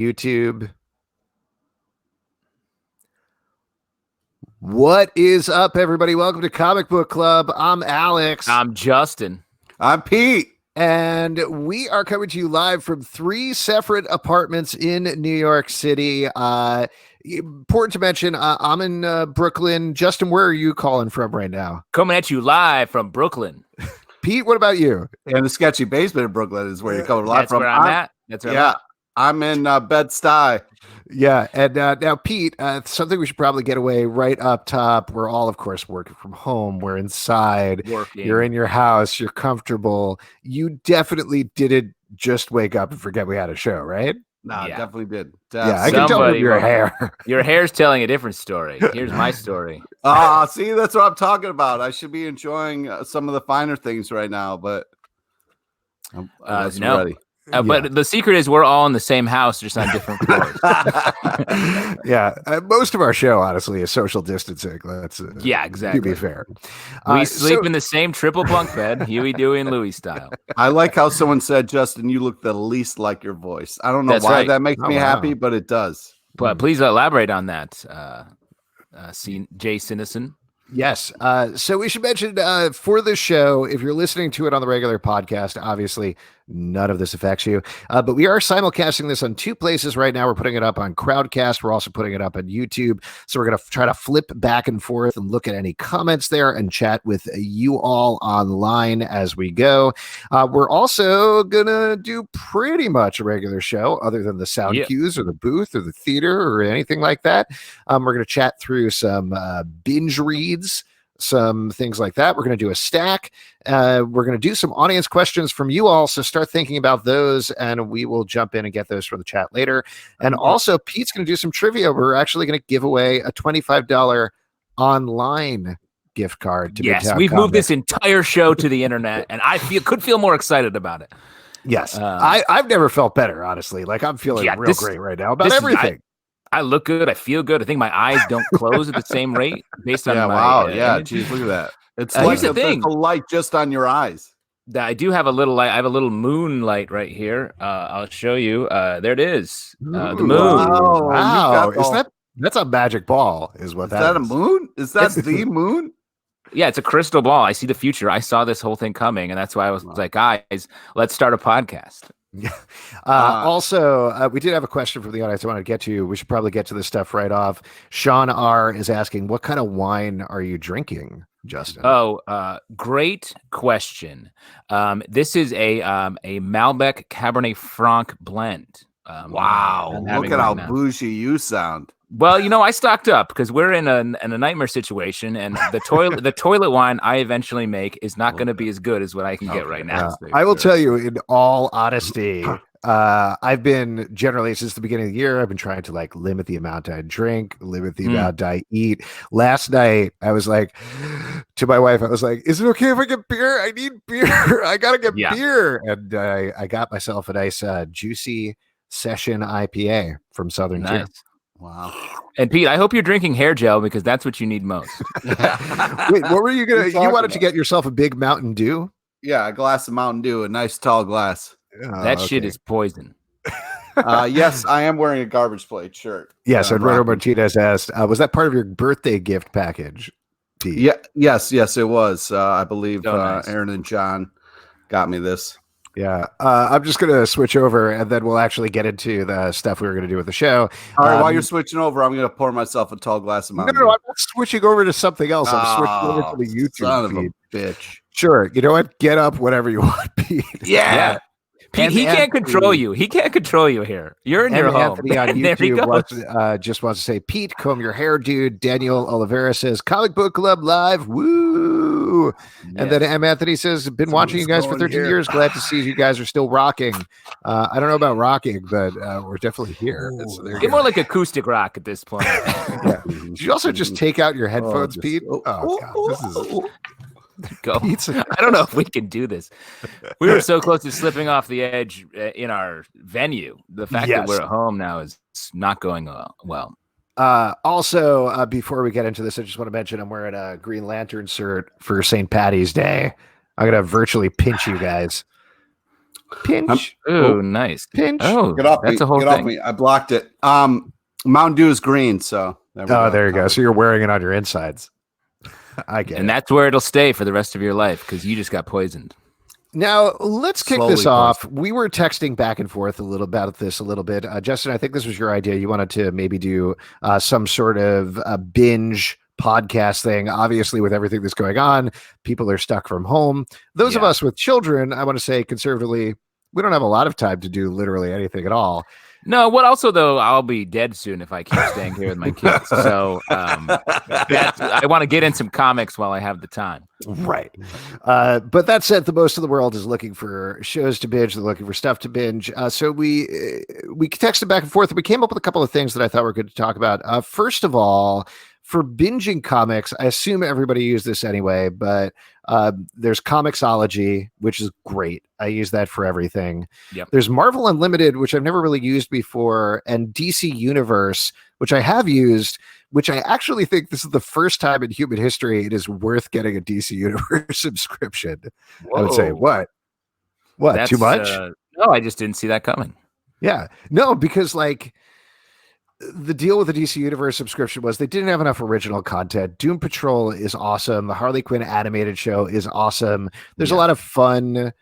YouTube. What is up, everybody? Welcome to Comic Book Club. I'm Alex. I'm Justin. I'm Pete. And we are coming to you live from 3 separate apartments in New York City. Important to mention, I'm in Brooklyn. Justin, where are you calling from right now? Coming at you live from Brooklyn. Pete, what about you? In the sketchy basement of Brooklyn is where you're coming live from. Where I'm at. That's where I'm at. I'm in Bed-Stuy. Yeah, and now, Pete, something we should probably get away right up top. We're all, of course, working from home. We're inside. Working. You're in your house. You're comfortable. You definitely didn't just wake up and forget we had a show, right? No, definitely did. Yeah, I can tell from your hair. Your hair's telling a different story. Here's my story. See, that's what I'm talking about. I should be enjoying some of the finer things right now, but I'm no. ready. But the secret is we're all in the same house, just on different floors. Most of our show, honestly, is social distancing. That's exactly. To be fair, we sleep in the same triple bunk bed, Huey, Dewey, and Louie style. I like how someone said, "Justin, you look the least like your voice." I don't know why that makes me happy, but it does. But please elaborate on that, Jay Sinison. Yes. So we should mention for the show, if you're listening to it on the regular podcast, obviously none of this affects you. But we are simulcasting this on 2 places right now. We're putting it up on Crowdcast. We're also putting it up on YouTube. So we're going to try to flip back and forth and look at any comments there and chat with you all online as we go. We're also going to do pretty much a regular show other than the sound cues or the booth or the theater or anything like that. We're going to chat through some binge reads, some things like that. We're going to do a stack. We're going to do some audience questions from you all. So start thinking about those and we will jump in and get those from the chat later. And also Pete's going to do some trivia. We're actually going to give away a $25 online gift card to Yes, Midtown we've Comic. moved this entire show to the internet and I could feel more excited about it. Yes. I've never felt better, honestly. Like I'm feeling real great right now about everything. I look good. I feel good. I think my eyes don't close at the same rate based on my image. Geez, look at that. It's here's the thing. The light just on your eyes. I do have a little light. I have a little moonlight right here. I'll show you. There it is. The moon. Wow. That's a magic ball is what that is. Is that a moon? Is that the moon? Yeah, it's a crystal ball. I see the future. I saw this whole thing coming, and that's why I was like, guys, let's start a podcast. Also, we did have a question from the audience I wanted to get to. We should probably get to this stuff right off. Sean R. is asking, what kind of wine are you drinking, Justin? Great question. This is a Malbec Cabernet Franc blend. Wow. Look at how bougie you sound. Well, I stocked up because we're in a nightmare situation, and the toilet wine I eventually make is not going to be as good as what I can get right now. I will tell you, in all honesty, I've been generally since the beginning of the year, I've been trying to limit the amount I drink, limit the amount I eat. Last night, I was like to my wife, I was like, "Is it okay if I get beer? I need beer. I gotta get beer." And I got myself a nice juicy session IPA from Southern Tier. Wow. And Pete, I hope you're drinking hair gel because that's what you need most. Wait, what were you gonna? You wanted to get yourself a big Mountain Dew? Yeah, a glass of Mountain Dew, a nice tall glass. That shit is poison. Yes, I am wearing a Garbage Plate shirt. Yes, Eduardo Martinez asked, was that part of your birthday gift package, Pete? Yeah, yes, it was. I believe nice. Aaron and John got me this. Yeah, I'm just going to switch over and then we'll actually get into the stuff we were going to do with the show. All right, while you're switching over, I'm going to pour myself a tall glass of Mountain Dew. No, I'm not switching over to something else. I'm switching over to the YouTube son of feed. a bitch. Sure, you know what? Get up whatever you want, Pete. Yeah. Pete, he can't control you. He can't control you here. You're in your home. Anthony on YouTube just wants to say, Pete, comb your hair, dude. Daniel Oliveira says, Comic Book Club Live. Woo. Yes. And then M. Anthony says, been watching you guys for 13 years. Glad to see you guys are still rocking. I don't know about rocking, but we're definitely here. Get more like acoustic rock at this point. Did you also just take out your headphones, Pete? Oh, God. This is... Go. I don't know if we can do this. We were so close to slipping off the edge in our venue. The fact that we're at home now is not going well. Also, before we get into this, I just want to mention I'm wearing a Green Lantern shirt for St. Patty's Day. I'm going to virtually pinch you guys. Pinch. Oh, nice. Pinch. Oh, Get off that's me. a whole Get thing. off me. I blocked it. Mountain Dew is green, so There you go. So you're wearing it on your insides. I get it. And that's where it'll stay for the rest of your life because you just got poisoned. Now, let's kick Slowly this off. We were texting back and forth a little about this a little bit. Justin, I think this was your idea. You wanted to maybe do some sort of binge podcast thing. Obviously, with everything that's going on, people are stuck from home. Those of us with children, I want to say conservatively, we don't have a lot of time to do literally anything at all. No, what also though, I'll be dead soon if I keep staying here with my kids. So I want to get in some comics while I have the time. Right. But that said, the most of the world is looking for shows to binge. They're looking for stuff to binge. So we texted back and forth. And we came up with a couple of things that I thought were good to talk about. First of all, for binging comics, I assume everybody used this anyway, but there's Comixology, which is great. I use that for everything. Yep. There's Marvel Unlimited, which I've never really used before, and DC Universe, which I have used, which I actually think this is the first time in human history it is worth getting a DC Universe subscription. Whoa. I would say, what? That's, too much? No, I just didn't see that coming. Yeah. No, because like the deal with the DC Universe subscription was they didn't have enough original content. Doom Patrol is awesome. The Harley Quinn animated show is awesome. There's a lot of fun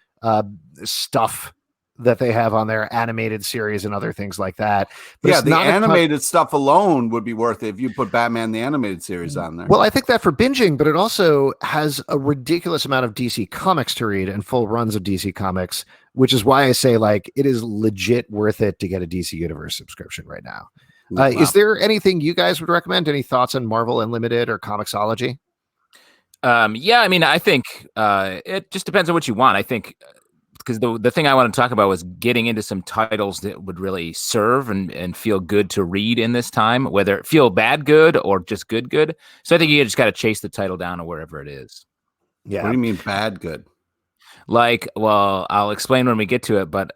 stuff that they have on their animated series and other things like that. But the animated stuff alone would be worth it if you put Batman the Animated Series on there. Well, I think that for binging, but it also has a ridiculous amount of DC comics to read and full runs of DC comics, which is why I say like it is legit worth it to get a DC Universe subscription right now. Wow. Is there anything you guys would recommend? Any thoughts on Marvel Unlimited or Comixology? Yeah, I mean, I think it just depends on what you want. I think because the thing I want to talk about was getting into some titles that would really serve and feel good to read in this time, whether it feel bad good or just good. So I think you just got to chase the title down or wherever it is. Yeah. What do you mean bad good? Like, well, I'll explain when we get to it, but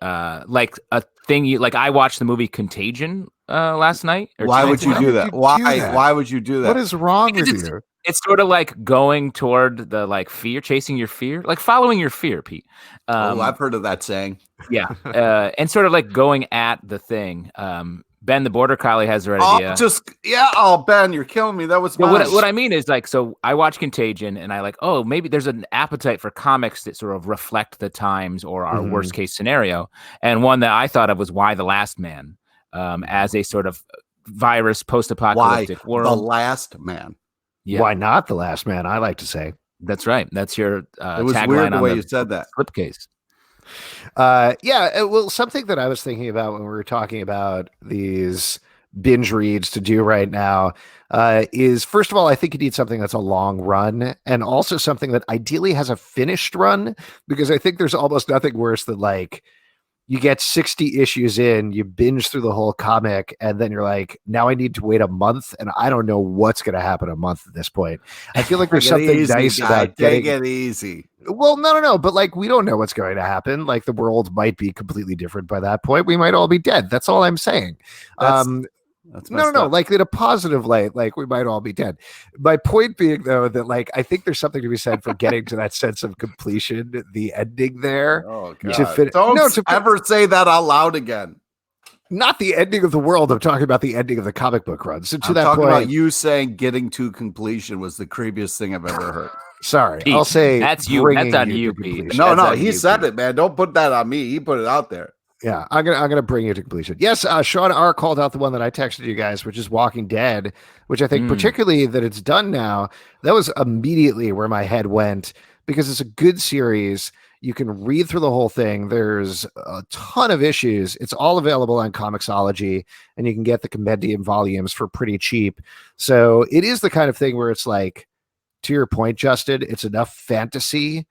like a thing I watched the movie Contagion last night. Why would you do that? Why would you do that? What is wrong with you? It's sort of like going toward the like fear, chasing your fear, like following your fear, Pete. I've heard of that saying. Yeah. And sort of like going at the thing. Ben, the Border Collie, has the right idea. Ben, you're killing me. That was what I mean is like, so I watch Contagion and I like, maybe there's an appetite for comics that sort of reflect the times or our worst case scenario. And one that I thought of was Why the Last Man, as a sort of virus post-apocalyptic world. The Last Man. Yeah. Why not The Last Man? I like to say. That's right. That's your it was tagline weird the on way you said that. Slipcase. Well, something that I was thinking about when we were talking about these binge reads to do right now is, first of all, I think you need something that's a long run and also something that ideally has a finished run, because I think there's almost nothing worse than like you get 60 issues in, you binge through the whole comic, and then you're like, now I need to wait a month, and I don't know what's going to happen a month at this point. I feel like there's something nice about getting it easy. Well, no, but like we don't know what's going to happen. Like the world might be completely different by that point. We might all be dead. That's all I'm saying. No. Like in a positive light, like we might all be dead. My point being, though, that like I think there's something to be said for getting to that sense of completion, the ending there. Oh God! Don't ever say that out loud again. Not the ending of the world. I'm talking about the ending of the comic book run. So I'm talking about you saying getting to completion was the creepiest thing I've ever heard. Sorry, Pete, I'll say that's you. That's on you, Pete. No, he said it, man. Don't put that on me. He put it out there. Yeah, I'm gonna bring you to completion. Yes, Sean R called out the one that I texted you guys, which is Walking Dead, which I think particularly that it's done now. That was immediately where my head went, because it's a good series. You can read through the whole thing. There's a ton of issues. It's all available on Comixology, and you can get the compendium volumes for pretty cheap. So it is the kind of thing where it's like, to your point, Justin, it's enough fantasy,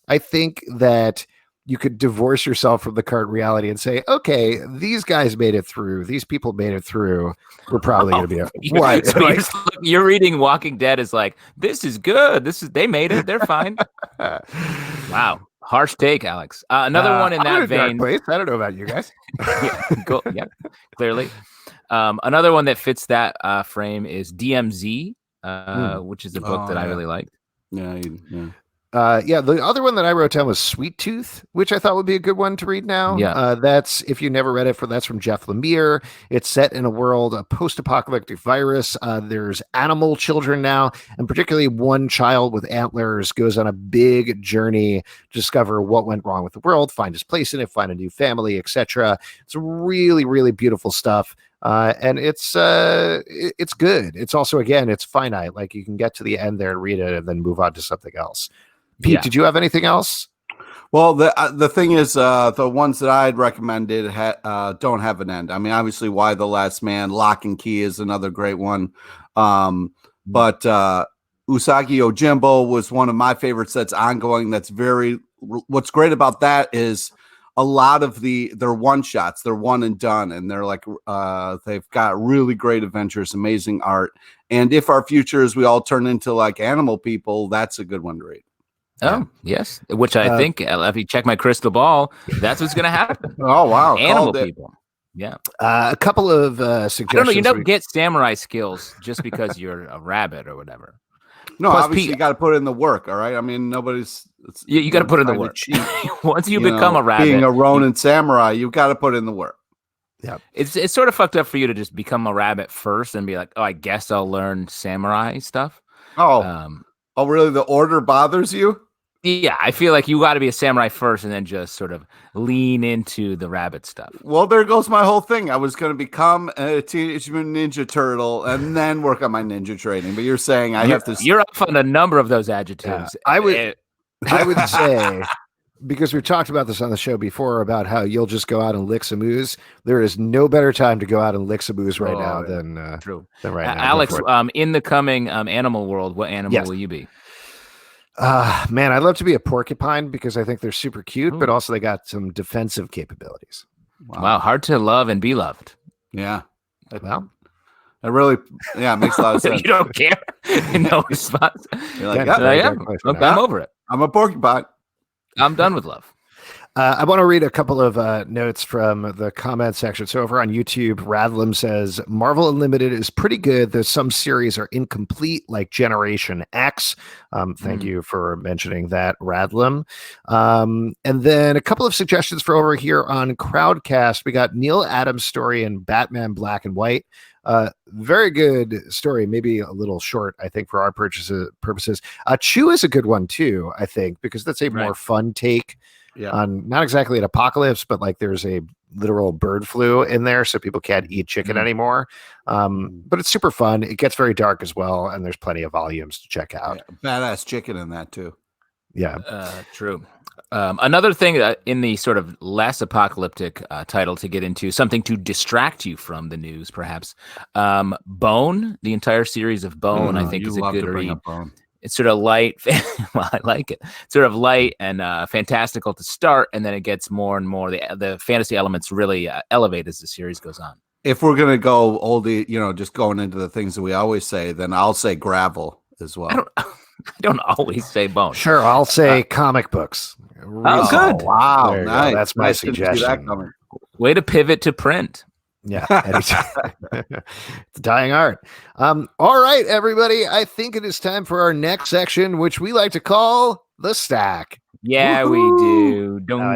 I think, that you could divorce yourself from the current reality and say, okay, these guys made it through. These people made it through. We're probably going to be what? So you're reading Walking Dead is like, this is good. They made it. They're fine. Wow. Harsh take, Alex. Another one in that vein. I don't know about you guys. Yeah, clearly. Another one that fits that frame is DMZ, which is a book that I really liked. Yeah. The other one that I wrote down was Sweet Tooth, which I thought would be a good one to read now. Yeah. That's, if you never read it, that's from Jeff Lemire. It's set in a post-apocalyptic virus. There's animal children now, and particularly one child with antlers goes on a big journey to discover what went wrong with the world, find his place in it, find a new family, etc. It's really, really beautiful stuff. And it's good. It's also, again, it's finite. Like you can get to the end there and read it and then move on to something else. Pete, did you have anything else? Well, the thing is, the ones that I had recommended don't have an end. I mean, obviously, Why the Last Man, Lock and Key is another great one. But Usagi Yojimbo was one of my favorites that's ongoing. What's great about that is a lot of they're one shots, they're one and done, and they're like they've got really great adventures, amazing art. And if our future is we all turn into like animal people, that's a good one to read. Oh, yes. Which I think, if you check my crystal ball, that's what's going to happen. Oh, wow. Animal people. Yeah. A couple of suggestions. I don't know. You don't get samurai skills just because you're a rabbit or whatever. No, Plus, obviously Pete, you got to put in the work, all right? I mean, you got to put in the work. Once you become a rabbit. Being a Ronin samurai, you got to put in the work. Yeah. It's sort of fucked up for you to just become a rabbit first and be like, oh, I guess I'll learn samurai stuff. Oh, really? The order bothers you? Yeah, I feel like you got to be a samurai first and then just sort of lean into the rabbit stuff. Well, there goes my whole thing. I was going to become a Teenage Mutant Ninja Turtle and then work on my ninja training. But you're saying You're off on a number of those adjectives. I would say, because we've talked about this on the show before about how you'll just go out and lick some ooze. There is no better time to go out and lick some ooze right now than right now. Alex, in the coming animal world, what animal will you be? Man, I'd love to be a porcupine because I think they're super cute, but also they got some defensive capabilities. Wow, hard to love and be loved. Yeah. Well, it really, makes a lot of sense. You don't care. No response. You're like, I'm over it. I'm a porcupine. I'm done with love. I want to read a couple of notes from the comment section. So over on YouTube, Radlam says, Marvel Unlimited is pretty good, though some series are incomplete, like Generation X. Thank you for mentioning that, Radlam. And then a couple of suggestions for over here on Crowdcast. We got Neil Adams' story in Batman Black and White. Very good story, maybe a little short, I think, for our purposes. Chew is a good one, too, I think, because that's a more fun take. On not exactly an apocalypse, but like there's a literal bird flu in there, so people can't eat chicken anymore. But it's super fun. It gets very dark as well, and there's plenty of volumes to check out. Badass chicken in that too. Yeah, true. Another thing in the sort of less apocalyptic title to get into, something to distract you from the news, perhaps. Bone, the entire series of Bone, I think is a good read. It's sort of light. Well, I like it. It's sort of light and fantastical to start, and then it gets more and more. The fantasy elements really elevate as the series goes on. If we're gonna go oldie, just going into the things that we always say, then I'll say gravel as well. I don't always say Bone. Sure, I'll say comic books. Oh, good! Wow, nice. That's my suggestion. Way to pivot to print. Yeah, it's dying art. All right, everybody. I think it is time for our next section, which we like to call the stack. Yeah, we do. No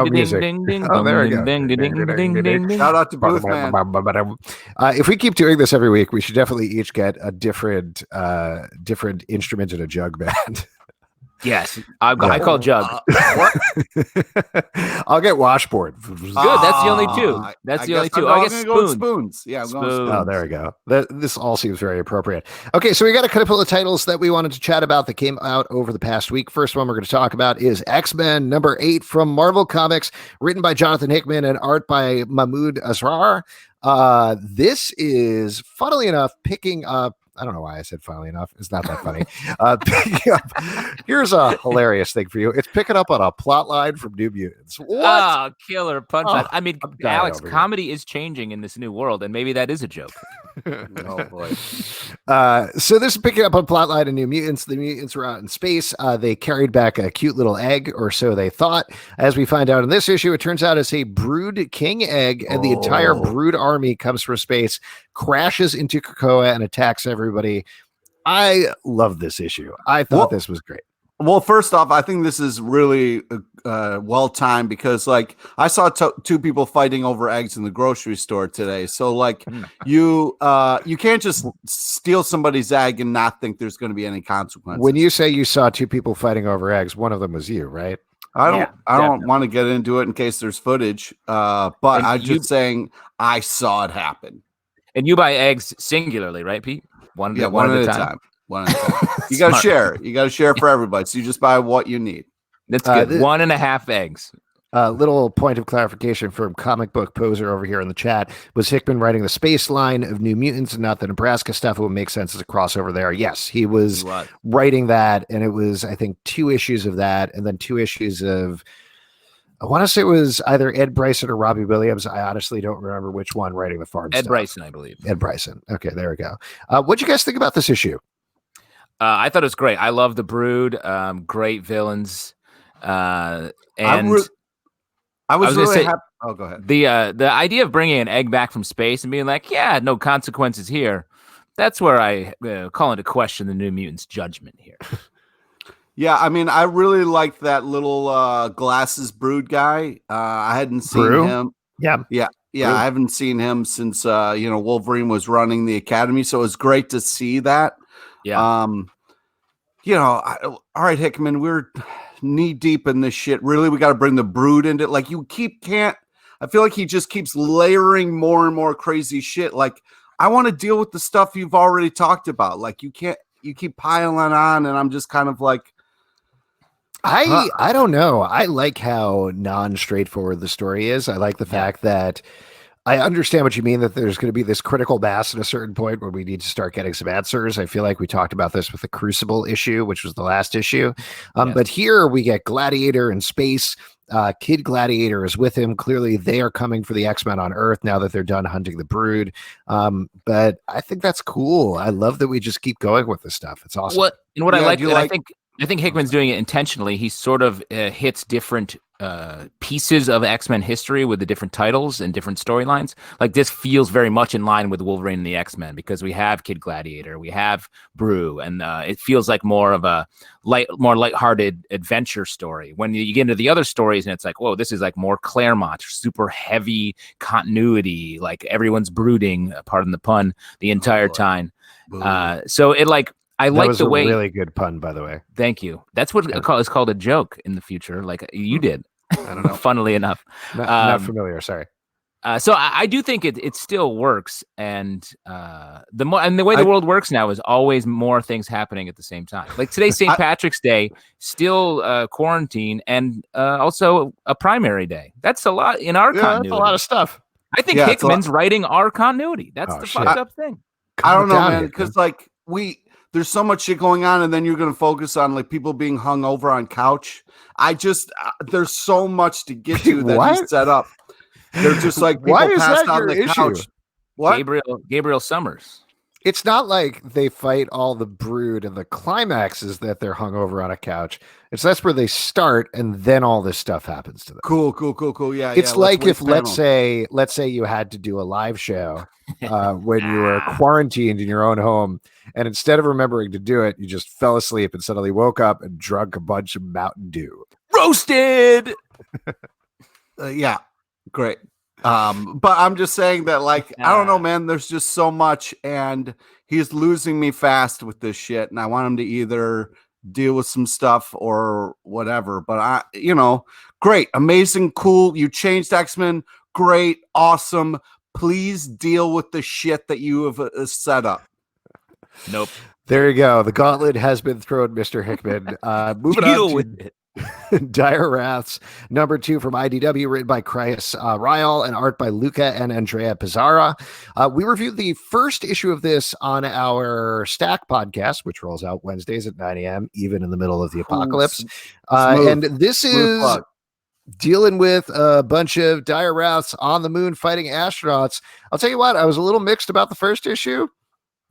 music. Oh, there we go. Shout out to Booth Man. If we keep doing this every week, we should definitely each get a different instrument in a jug band. Yes, I call jug. I'll get washboard. Good. That's the only two. That's the only two. I guess spoons. Yeah, I'm going spoons. Oh, there we go. This all seems very appropriate. Okay, so we got a couple of titles that we wanted to chat about that came out over the past week. First one we're going to talk about is X-Men #8 from Marvel Comics, written by Jonathan Hickman and art by Mahmoud Asrar. This is, funnily enough, picking up. I don't know why I said funnily enough. It's not that funny. Here's a hilarious thing for you. It's picking up on a plot line from New Mutants. What? Oh, killer punchline. I mean, Alex, comedy is changing in this new world, and maybe that is a joke. Oh, boy. So this is picking up on plotline in New Mutants. The mutants were out in space. They carried back a cute little egg, or so they thought. As we find out in this issue, it turns out it's a brood king egg, and the entire brood army comes from space, crashes into Krakoa, and attacks everybody. I love this issue. I thought this was great. Well, first off, I think this is really well timed because, like, I saw two people fighting over eggs in the grocery store today. So, like, you can't just steal somebody's egg and not think there's going to be any consequences. When you say you saw two people fighting over eggs, one of them was you, right? I don't want to get into it in case there's footage. But I'm just saying I saw it happen. And you buy eggs singularly, right, Pete? One at a time. One at a time. You got to share. You got to share for everybody. So you just buy what you need. That's good. 1.5 eggs. Little point of clarification from Comic Book Poser over here in the chat. Was Hickman writing the space line of New Mutants and not the Nebraska stuff? It would make sense as a crossover there. Yes, he was writing that, and it was, I think, 2 issues of that, and then 2 issues of, I want to say it was either Ed Bryson or Robbie Williams. I honestly don't remember which one writing the farm stuff. Bryson, I believe. Ed Bryson. Okay, there we go. What'd you guys think about this issue? I thought it was great. I love the Brood. Great villains. And I was really happy. Oh, go ahead. The idea of bringing an egg back from space and being like, yeah, no consequences here. That's where I call into question the New Mutants' judgment here. Yeah, I mean, I really liked that little glasses Brood guy. I hadn't seen him. Yeah. Brew. I haven't seen him since Wolverine was running the Academy, so it was great to see that. Yeah. All right, Hickman, we're knee deep in this shit. Really, we got to bring the Brood into it. Like, I feel like he just keeps layering more and more crazy shit. Like, I want to deal with the stuff you've already talked about. Like, you keep piling on, and I'm just kind of like, I don't know. I like how non-straightforward the story is. I like the fact that I understand what you mean, that there's going to be this critical mass at a certain point where we need to start getting some answers. I feel like we talked about this with the Crucible issue, which was the last issue. But here we get Gladiator in space. Kid Gladiator is with him. Clearly, they are coming for the X-Men on Earth now that they're done hunting the Brood. But I think that's cool. I love that we just keep going with this stuff. It's awesome. I like, I think Hickman's doing it intentionally. He sort of hits different pieces of X-Men history with the different titles and different storylines. Like, this feels very much in line with Wolverine and the X-Men because we have Kid Gladiator, we have Brew, and it feels like more of a more lighthearted adventure story. When you get into the other stories and it's like, whoa, this is like more Claremont, super heavy continuity, like everyone's brooding, pardon the pun, the entire time. So it like, I like the way. Really good pun, by the way. Thank you. That's what is called a joke in the future. Like you did. I don't know. Funnily enough, not familiar. Sorry. So I do think it still works, and the way the world works now is always more things happening at the same time. Like today's St. Patrick's Day, still quarantine, and also a primary day. That's a lot in our continuity. That's a lot of stuff. I think Hickman's writing our continuity. That's the fucked up thing. I don't know, man, because like there's so much shit going on, and then you're going to focus on like people being hung over on couch. There's so much to get to that you set up. They're just like people why is passed that on your the issue? couch. What? Gabriel Summers. It's not like they fight all the Brood and the climax is that they're hung over on a couch. That's where they start, and then all this stuff happens to them. Cool. Yeah. It's like if let's say you had to do a live show when you were quarantined in your own home, and instead of remembering to do it, you just fell asleep and suddenly woke up and drunk a bunch of Mountain Dew. Roasted. Yeah, great. But I'm just saying that, like, I don't know, man. There's just so much, and he's losing me fast with this shit, and I want him to either deal with some stuff or whatever. But great, amazing, cool. You changed X-Men, great, awesome. Please deal with the shit that you have set up. Nope. There you go. The gauntlet has been thrown, Mr. Hickman. Moving on with it. Dire Wraths #2 from IDW, written by Chris Ryall and art by Luca and Andrea Pizarra. We reviewed the first issue of this on our Stack podcast, which rolls out Wednesdays at 9 a.m., even in the middle of the apocalypse. And this is dealing with a bunch of Dire Wraths on the moon fighting astronauts. I'll tell you what, I was a little mixed about the first issue.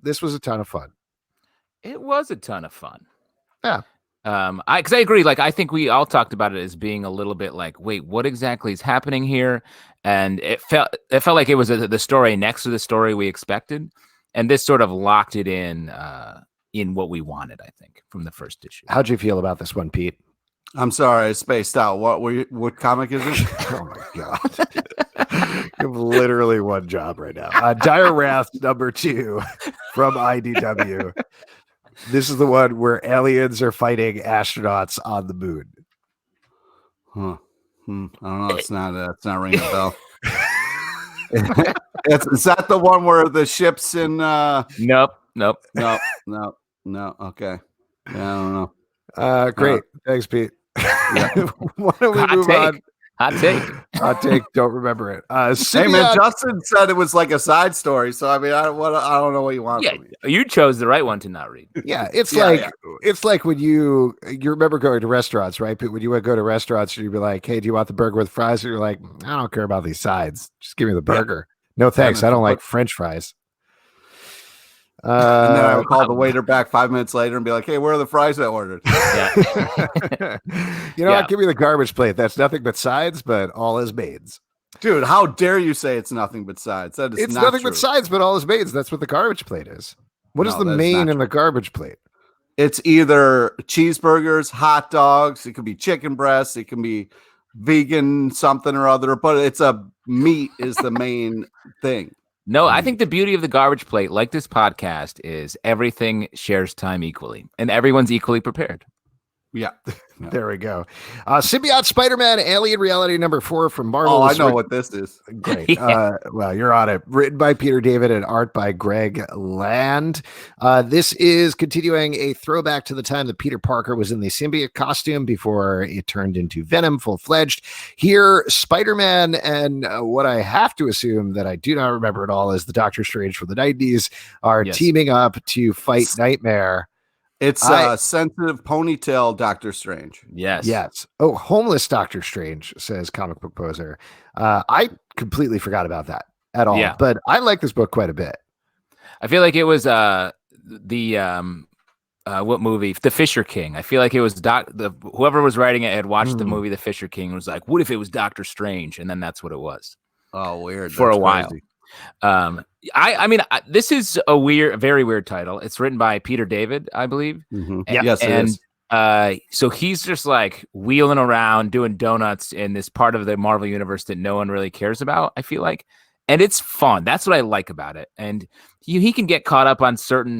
This was a ton of fun. It was a ton of fun. Yeah. Because I agree. Like, I think we all talked about it as being a little bit like, wait, what exactly is happening here? And it felt like it was the story next to the story we expected, and this sort of locked it in in what we wanted, I think, from the first issue. How'd you feel about this one, Pete? I'm sorry, I spaced out. What comic is it? Oh my god. You have literally one job right now. Dire Wrath #2 from IDW. This is the one where aliens are fighting astronauts on the moon. Huh. I don't know. It's not ringing a bell. Is that the one where the ship's in? Nope. No. Okay. Yeah, I don't know. Great. Thanks, Pete. Yeah. Why don't we move on? Hot take. Hot take. Don't remember it. Hey man, Justin said it was like a side story. So I mean, I don't know what you want. Yeah, from me. you chose the right one to not read. Yeah, it's like when you remember going to restaurants, right? But when you would go to restaurants, you'd be like, "Hey, do you want the burger with fries?" And you're like, "I don't care about these sides. Just give me the burger." Yeah. No thanks. I don't like French fries. And then I would call the waiter back 5 minutes later and be like, "Hey, where are the fries I ordered?" Yeah. What? Give me the garbage plate. That's nothing but sides, but all is mains. Dude, how dare you say it's nothing but sides? That is it's not nothing true. but sides, but all is mains. That's what the garbage plate is. What is the main in the garbage plate? It's either cheeseburgers, hot dogs. It could be chicken breasts. It can be vegan something or other. But it's a meat is the main thing. No, I think the beauty of the garbage plate, like this podcast, is everything shares time equally, and everyone's equally prepared. Yeah. There we go. Symbiote Spider-Man Alien Reality #4 from Marvel. Oh, I know what this is. Great. Well, you're on it. Written by Peter David and art by Greg Land. This is continuing a throwback to the time that Peter Parker was in the symbiote costume before it turned into Venom full-fledged. Here, Spider-Man and what I have to assume that I do not remember at all is the Doctor Strange from the 90s are teaming up to fight Nightmare. It's sensitive ponytail Doctor Strange. Yes. Oh, homeless Doctor Strange, says Comic Book Poser. I completely forgot about that at all. Yeah. But I like this book quite a bit. I feel like it was what movie? The Fisher King. I feel like it was whoever was writing it had watched the movie The Fisher King and was like, what if it was Doctor Strange? And then that's what it was. Oh, weird. For That's a while. crazy. I mean, very weird title. It's written by Peter David, I believe. Mm-hmm. Yeah. Yes, it is. So he's just like wheeling around doing donuts in this part of the Marvel universe that no one really cares about, I feel like. And it's fun. That's what I like about it. And he can get caught up on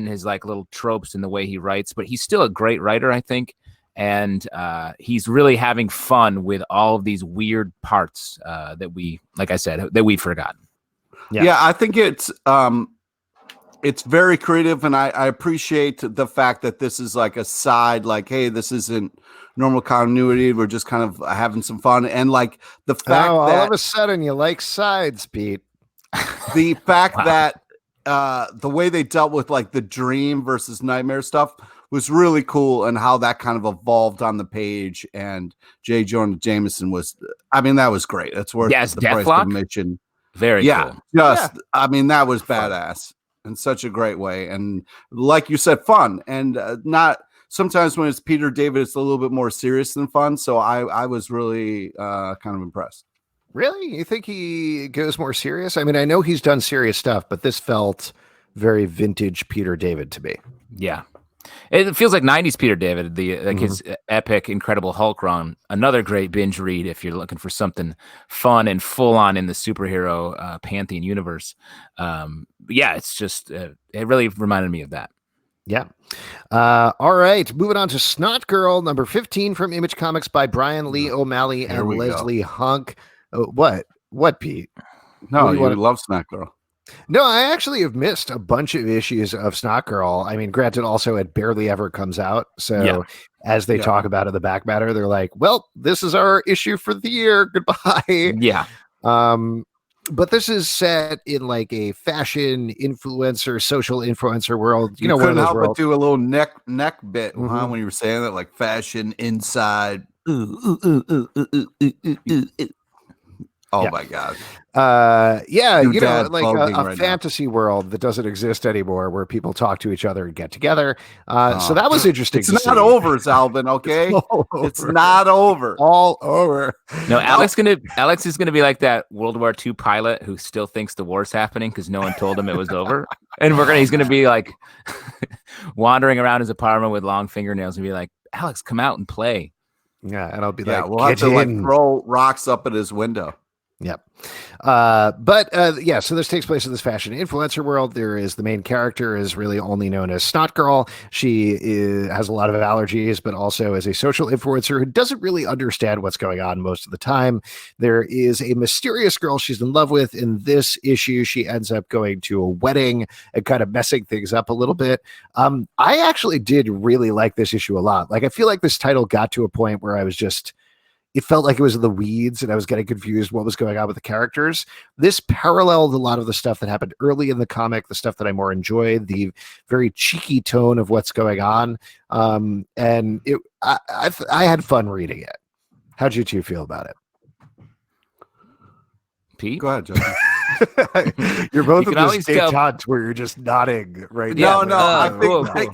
his like little tropes in the way he writes, but he's still a great writer, I think. And he's really having fun with all of these weird parts that we've forgotten. Yeah, I think it's very creative, and I appreciate the fact that this is like a side, like, hey, this isn't normal continuity. We're just kind of having some fun, and like the fact that all of a sudden you like sides, Pete. The fact that the way they dealt with like the dream versus nightmare stuff was really cool, and how that kind of evolved on the page. And J. Jonah Jameson that was great. That's worth the price of admission. Very cool. I mean, that was badass in such a great way. And like you said, fun. And not sometimes when it's Peter David, it's a little bit more serious than fun. So I was really kind of impressed. Really? You think he goes more serious? I mean, I know he's done serious stuff, but this felt very vintage Peter David to me. Yeah. It feels like 90s Peter David, his epic Incredible Hulk run. Another great binge read if you're looking for something fun and full on in the superhero pantheon universe. It's just it really reminded me of that. Yeah. All right. Moving on to Snot Girl, #15 from Image Comics by Brian Lee O'Malley and Leslie Hunk. What, Pete? No, you love Snot Girl. No, I actually have missed a bunch of issues of Snot Girl. I mean, granted, also it barely ever comes out. So as they talk about it in the back matter, they're like, well, this is our issue for the year. Goodbye. Yeah. But this is set in like a fashion influencer, social influencer world. You know, couldn't one of those help worlds. but do a little neck bit when you were saying that, like fashion inside. Oh Yeah. my God. Yeah, Your you know, dad like voguing a right now. fantasy world that doesn't exist anymore where people talk to each other and get together. So Oh. that was interesting It's to not see. over, Zalben, okay? all It's over. not over. All over. No, Alex is gonna be like that World War II pilot who still thinks the war's happening because no one told him it was over. And he's gonna be like wandering around his apartment with long fingernails and be like, Alex, come out and play. Yeah, and I'll be Yeah, like, we'll have get to like in. throw rocks up at his window. Yep. Yeah, so this takes place in this fashion influencer world. There is the main character is really only known as Snot Girl. She has a lot of allergies, but also is a social influencer who doesn't really understand what's going on most of the time. There is a mysterious girl she's in love with. In this issue, she ends up going to a wedding and kind of messing things up a little bit. I actually did really like this issue a lot. Like, I feel like this title got to a point where it felt like it was in the weeds and I was getting confused what was going on with the characters. This paralleled a lot of the stuff that happened early in the comic, the stuff that I more enjoyed, the very cheeky tone of what's going on. And I had fun reading it. How'd you two feel about it? Pete? Go ahead, Justin. You're both You in can this always go- detente where you're just nodding right No, now. no,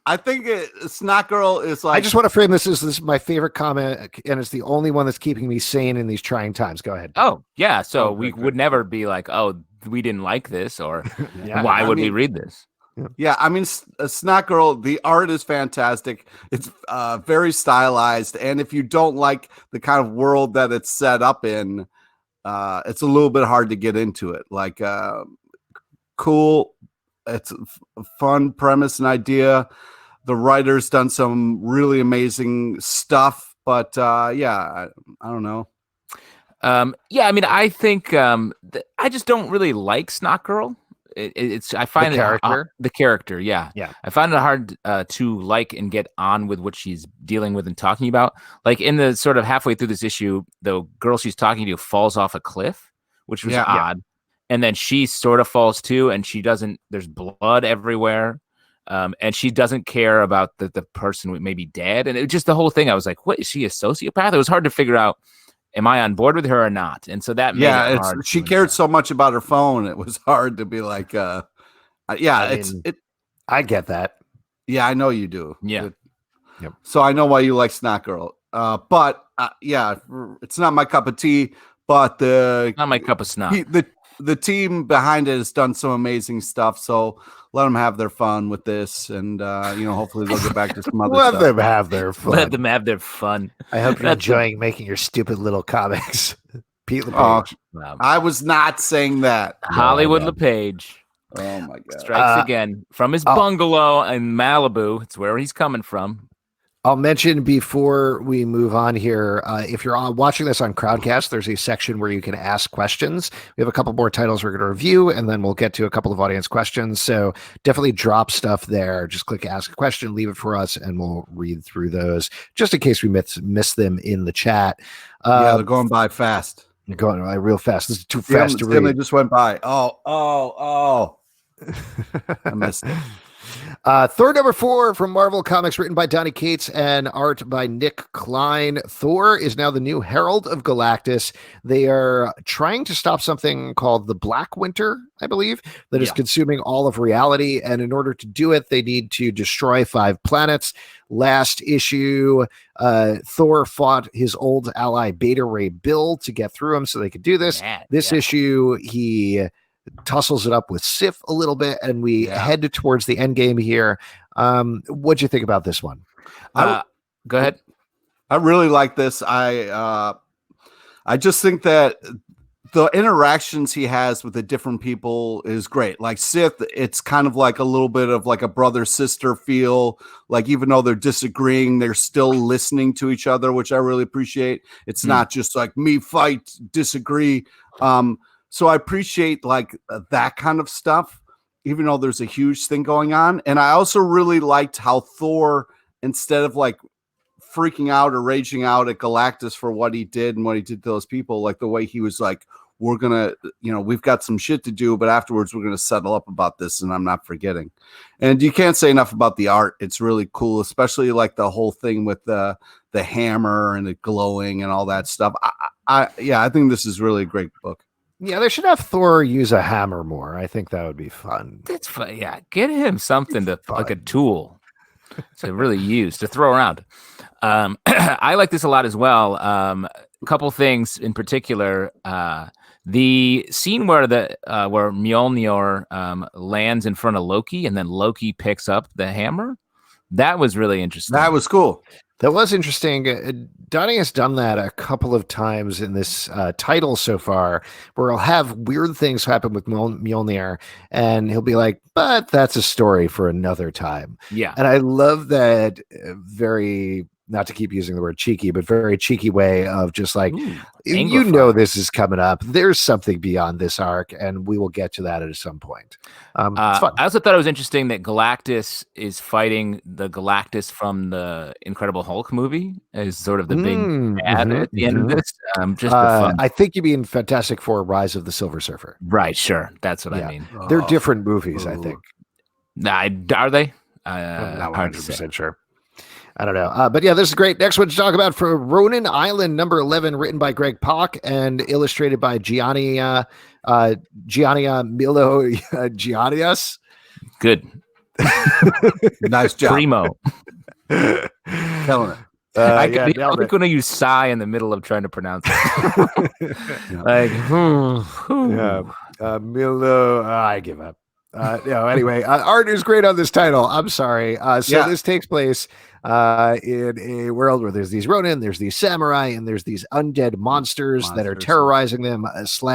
I think Snot Girl is like. I just want to frame this as my favorite comment, and it's the only one that's keeping me sane in these trying times. Go ahead. Oh, yeah. So we good. would never be like, oh, we didn't like this, or Yeah, why I would we mean- read this? Yeah, I mean, Snot Girl, the art is fantastic. It's very stylized. And if you don't like the kind of world that it's set up in, it's a little bit hard to get into it. Like, cool. It's a fun premise and idea. The writer's done some really amazing stuff. But yeah, I don't know. Yeah, I mean, I think I just don't really like Snot Girl. I find The character? the character, yeah. Yeah. I find it hard to like and get on with what she's dealing with and talking about. Like in the sort of halfway through this issue, the girl she's talking to falls off a cliff, which was odd. And then she sort of falls too, and there's blood everywhere. And she doesn't care about the person who may be dead. And it just the whole thing, I was like, what, is she a sociopath? It was hard to figure out, am I on board with her or not? And so that made it hard. She cared so much about her phone. It was hard to be like, I get that. Yeah, I know you do. Yeah. Yep. So I know why you like Snot Girl. But yeah, it's not my cup of tea. But Not my cup of snot. The team behind it has done some amazing stuff. So let them have their fun with this, and hopefully they'll get back to some other Let stuff. them have their fun. Let them have their fun. I hope you're That's enjoying making your stupid little comics. Pete Oh, LePage. I was not saying that. Hollywood I know. LePage Oh my god! strikes again from his bungalow in Malibu. It's where he's coming from. I'll mention before we move on here, if you're watching this on Crowdcast, there's a section where you can ask questions. We have a couple more titles we're going to review, and then we'll get to a couple of audience questions. So definitely drop stuff there. Just click ask a question, leave it for us, and we'll read through those just in case we miss them in the chat. Yeah, they're going by fast. They're going by real fast. This is too fast to read. They just went by. Oh. I missed it. Thor number 4 from Marvel Comics, written by Donny Cates and art by Nick Klein. Thor is now the new Herald of Galactus. They are trying to stop something called the Black Winter, I believe, that is consuming all of reality. And in order to do it, they need to destroy 5 planets. Last issue, Thor fought his old ally Beta Ray Bill to get through him so they could do this. This issue, he tussles it up with Sif a little bit, and we head towards the end game here. What'd you think about this one? Go ahead. I really like this. I just think that the interactions he has with the different people is great. Like Sith, it's kind of like a little bit of like a brother-sister feel. Like even though they're disagreeing, they're still listening to each other, which I really appreciate. It's not just like me fight, disagree. So I appreciate like that kind of stuff, even though there's a huge thing going on. And I also really liked how Thor, instead of like freaking out or raging out at Galactus for what he did and what he did to those people, like the way he was like, we're going to, we've got some shit to do, but afterwards we're going to settle up about this and I'm not forgetting. And you can't say enough about the art. It's really cool, especially like the whole thing with the hammer and the glowing and all that stuff. I think this is really a great book. Yeah, they should have Thor use a hammer more. I think that would be fun. That's fun. Yeah, get him something to like a tool to really use to throw around. I like this a lot as well. A couple things in particular. The scene where where Mjolnir lands in front of Loki and then Loki picks up the hammer. That was really interesting. That was cool. That was interesting. Donnie has done that a couple of times in this title so far, where he'll have weird things happen with Mjolnir, and he'll be like, but that's a story for another time. Yeah. And I love that very, not to keep using the word cheeky, but very cheeky way of just like, you know, this is coming up. There's something beyond this arc, and we will get to that at some point. It's fun. I also thought it was interesting that Galactus is fighting the Galactus from the Incredible Hulk movie as sort of the big bad at the end of this. Just for fun. I think you mean Fantastic Four: Rise of the Silver Surfer. Right, sure. That's what I mean. They're different movies, I think. Are they? I'm not 100% sure. I don't know. But yeah, this is great. Next one to talk about for Ronin Island, number 11, written by Greg Pak and illustrated by Gianni Milo Giannias. Good. Nice job. Primo. Killing it. I'm going to use sigh in the middle of trying to pronounce it. Milo, I give up. Anyway, art is great on this title. I'm sorry. This takes place in a world where there's these Ronin, there's these samurai, and there's these undead monsters that are terrorizing them,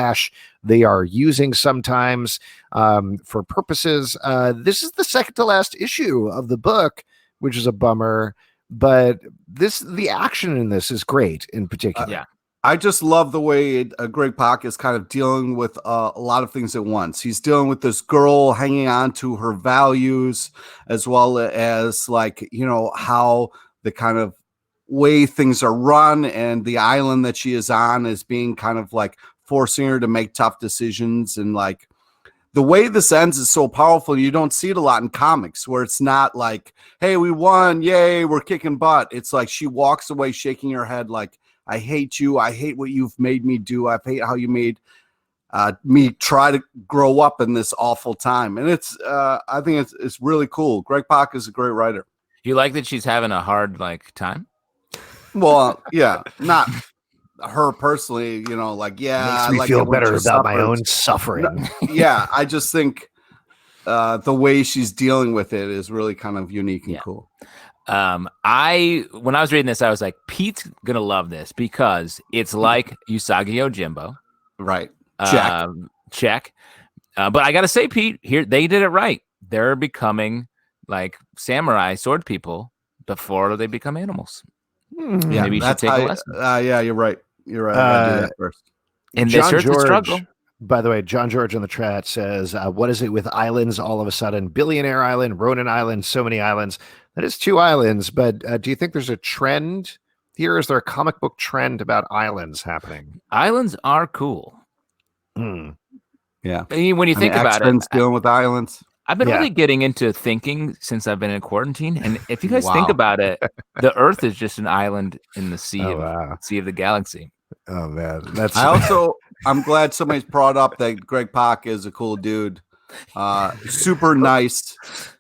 / they are using sometimes for purposes. This is the second to last issue of the book, which is a bummer, but the action in this is great in particular. I just love the way Greg Pak is kind of dealing with a lot of things at once. He's dealing with this girl hanging on to her values, as well as how the kind of way things are run and the island that she is on is being kind of like forcing her to make tough decisions. And like the way this ends is so powerful. You don't see it a lot in comics where it's not like, hey, we won. Yay, we're kicking butt. It's like she walks away shaking her head like, I hate you. I hate what you've made me do. I hate how you made me try to grow up in this awful time. And I think it's really cool. Greg Pak is a great writer. You like that she's having a hard time? Well, yeah, not her personally, makes me feel better about my own suffering. Yeah, I just think the way she's dealing with it is really kind of unique and cool. When I was reading this, I was like, Pete's gonna love this because it's like Usagi Yojimbo, right? Check. But I gotta say, Pete, here they did it right. They're becoming like samurai sword people before they become animals. Yeah, maybe you should take a lesson. Yeah, you're right. You're right. I gotta do that first. And this hurts the struggle. By the way, John George in the chat says, what is it with islands all of a sudden? Billionaire Island, Ronin Island, so many islands. That is 2 islands, but do you think there's a trend here? Is there a comic book trend about islands happening? Islands are cool. Yeah. I mean, when you think about it. Dealing with islands. I've been really getting into thinking since I've been in quarantine. And if you guys think about it, the Earth is just an island in the sea of the galaxy. Oh, man. I'm glad somebody's brought up that Greg Pak is a cool dude. Super nice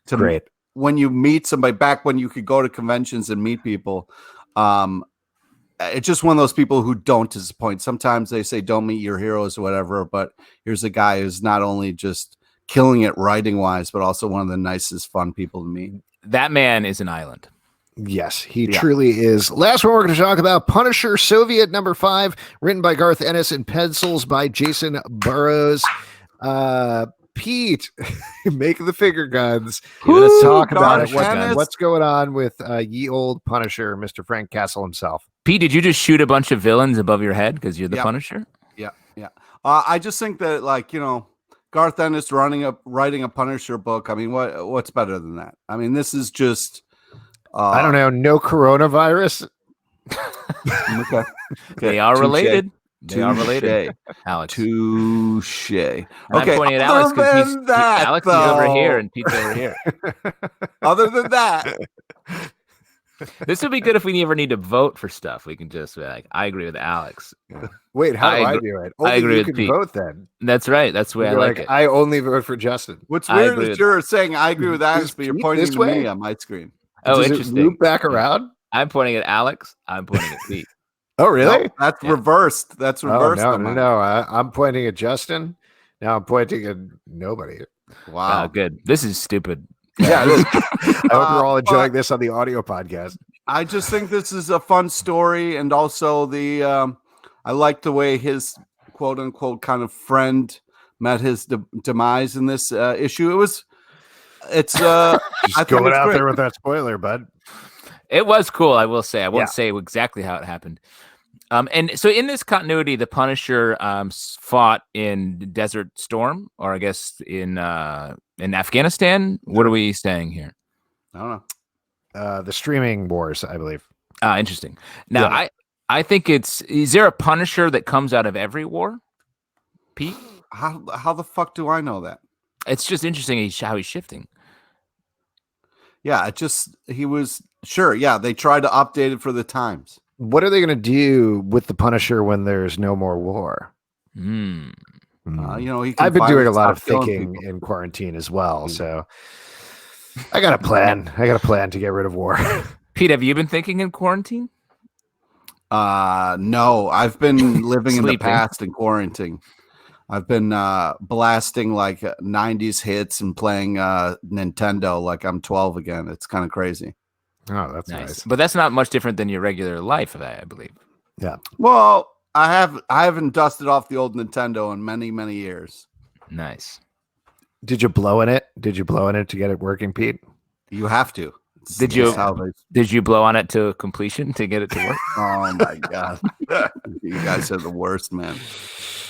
to Great. When you meet somebody back when you could go to conventions and meet people. It's just one of those people who don't disappoint. Sometimes they say don't meet your heroes or whatever, but here's a guy who's not only just killing it writing wise, but also one of the nicest, fun people to meet. That man is an island. Yes, he truly is. Last one we're going to talk about, Punisher Soviet number 5, written by Garth Ennis and pencils by Jason Burrows. Pete, make the finger guns. Let's talk about it. What's going on with ye old Punisher, Mr. Frank Castle himself? Pete, did you just shoot a bunch of villains above your head because you're the Punisher? Yeah. I just think that, Garth Ennis writing a Punisher book. I mean, what's better than that? I mean, this is just. I don't know. No coronavirus. Okay. They are related. They are related. Alex. Touche. Okay. I'm pointing at Alex because Alex is over here and Pete's over here. Other than that, This would be good if we ever need to vote for stuff. We can just be like, I agree with Alex. Wait, how do I agree- do it? I Only agree you with can Pete. vote then. That's right. That's the way I You're like it. I only vote for Justin. What's I weird agree is with- you're saying I agree with Alex, Is but you're Pete pointing this to way? me on my screen. Oh, Does interesting. it loop back Yeah. around? I'm pointing at Alex. I'm pointing at Pete. Oh, really? No, that's Yeah. reversed. That's reversed. Oh, on mine. no. I'm pointing at Justin. Now I'm pointing at nobody. Wow. Good. This is stupid. Yeah, I hope you're all enjoying but- this on the audio podcast. I just think this is a fun story, and also I like the way his quote unquote kind of friend met his demise in this issue. It's Just I think going it's out great. there with that spoiler, bud. It was cool, I will say. I won't Yeah. say exactly how it happened. And so in this continuity, the Punisher fought in Desert Storm, or I guess in Afghanistan. What are we saying here? I don't know. The streaming wars, I believe. Interesting. Now, Yeah. I think is there a Punisher that comes out of every war, Pete? How the fuck do I know that? It's just interesting how he's shifting. Yeah, he was sure. Yeah, they tried to update it for the times. What are they going to do with the Punisher when there's no more war? Hmm. He can I've been doing a finally lot of stop killing thinking people. in quarantine as well, so I got a plan. I got a plan to get rid of war. Pete, have you been thinking in quarantine? No, I've been living in the Sleeping. past in quarantine. I've been blasting like 90s hits and playing Nintendo like I'm 12 again. It's kind of crazy. Oh, that's nice. But that's not much different than your regular life, I believe. Yeah. Well, I haven't dusted off the old Nintendo in many, many years. Nice. Did you blow in it? Did you blow in it to get it working, Pete? You have to. Did you- That's how they- Did you blow on it to completion to get it to work? Oh my god, you guys are the worst, man.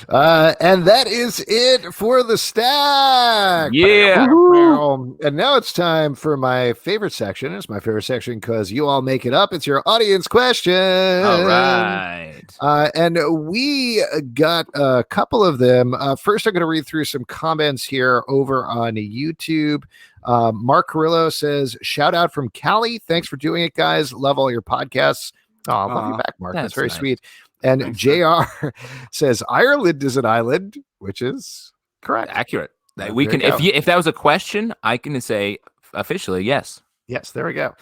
And that is it for the stack. Yeah. And now it's time for my favorite section. It's my favorite section because you all make it up. It's your audience question. All right. And we got a couple of them. First, I'm going to read through some comments here over on YouTube. Mark Carrillo says, shout out from Cali. Thanks for doing it, guys. Love all your podcasts. Oh, I love you back, Mark. That's very nice. sweet. And Thanks, JR says, Ireland is an island, which is correct. Accurate. There We you can go. if that was a question, I can say officially yes. Yes, there we go.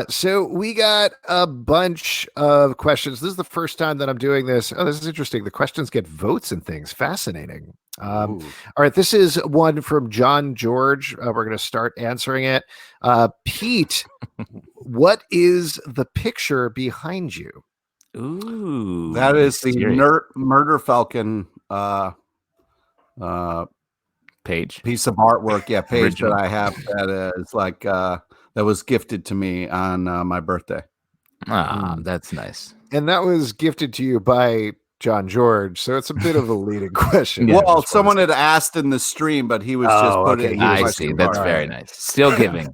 So we got a bunch of questions. This is the first time that I'm doing this. Oh, this is interesting. The questions get votes and things. Fascinating. All right, this is one from John George. We're going to start answering it. Pete, what is the picture behind you? Ooh. That is the mysterious. Murder Falcon Page. piece of artwork. Yeah, page Original. that I have that is like that was gifted to me on my birthday. That's nice. And that was gifted to you by John George. So it's a bit of a leading question. Yeah. Well, someone had asked in the stream, but he was just Oh, putting okay. it in I question see. That's mark. very nice. Still giving.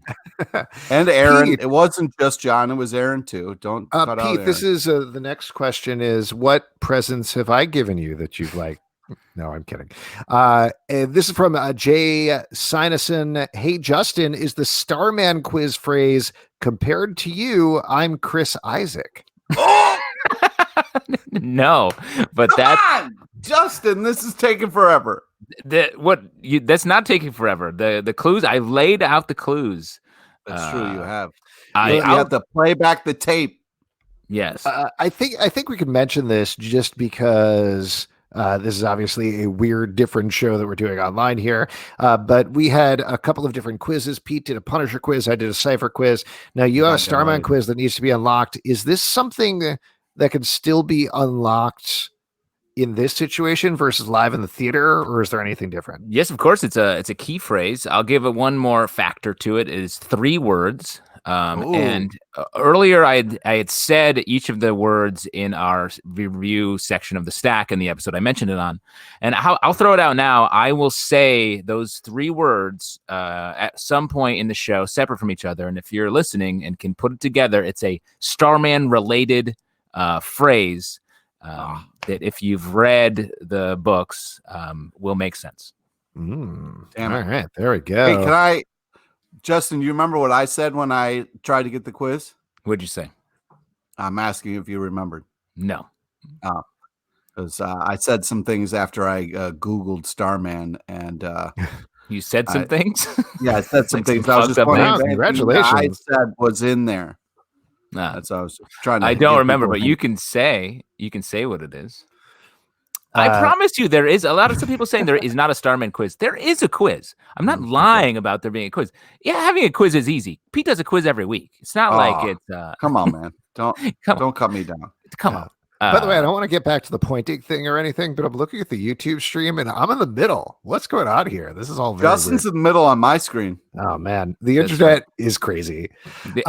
And Aaron, Pete. it wasn't just John; it was Aaron too. Don't cut out Pete, Aaron. this is the next question is what presents have I given you that you've like? No, I'm kidding. And this is from Jay Sinison. Hey, Justin, is the Starman quiz phrase compared to you? I'm Chris Isaac. No, but Come that's on, Justin. This is taking forever. that's not taking forever. The clues I laid out the clues. That's true. You have. I You have to play back the tape. yes. I think we could mention this just because this is obviously a weird, different show that we're doing online here. But we had a couple of different quizzes. Pete did a Punisher quiz. I did a Cypher quiz. Now you have a Starman quiz that needs to be unlocked. Is this something that can still be unlocked in this situation versus live in the theater, or is there anything different? Yes, of course. It's a key phrase. I'll give it one more factor to it. It is 3 words. And earlier I had said each of the words in our review section of the stack in the episode I mentioned it on, and I'll throw it out now. I will say those 3 words at some point in the show, separate from each other. And if you're listening and can put it together, it's a Starman related phrase that if you've read the books will make sense. Damn it. All right, there we go. Hey, can I, Justin? You remember what I said when I tried to get the quiz? What'd you say? I'm asking if you remembered. No. Because I said some things after I Googled Starman, and You said some things? Yeah, I said some Like things. some I was fucked just up wondering things. if anything that I Congratulations. said was in there. Nah. That's what I was trying to. I don't give remember, people but a you hint. can say what it is. I promise you, there is a lot of some people saying there is not a Starman quiz. There is a quiz. I'm not lying about there being a quiz. Yeah, having a quiz is easy. Pete does a quiz every week. It's not like it's. Come on, man! Don't on. cut me down. Come on. By the way, I don't want to get back to the pointing thing or anything, but I'm looking at the YouTube stream and I'm in the middle. What's going on here? This is all very Justin's weird. in the middle on my screen. Oh man, the That's internet is crazy. Truly.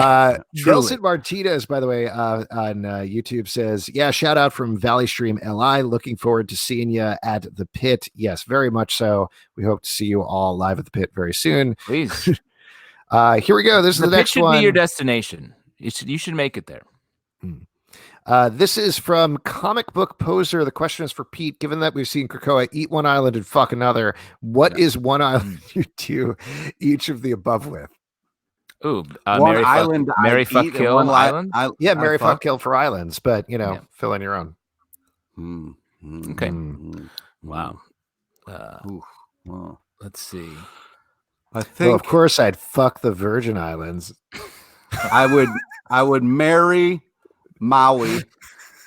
Nelson Martinez, by the way, on YouTube says, "Yeah, shout out from Valley Stream LI. Looking forward to seeing you at the pit. Yes, very much so. We hope to see you all live at the pit very soon. Please. Here we go. This is the pit next should one. be your destination. You should make it there. This is from Comic Book Poser. The question is for Pete. Given that we've seen Krakoa eat one island and fuck another, what is one island you do each of the above with? Ooh, One Mary island, fuck, Mary I'd fuck eat, and kill one island. Yeah, I Mary fuck. fuck kill for islands, but fill in your own. Okay. Mm. Wow. Oof. Well, Let's see. I think Well, of course, I'd fuck the Virgin Islands. I would marry Maui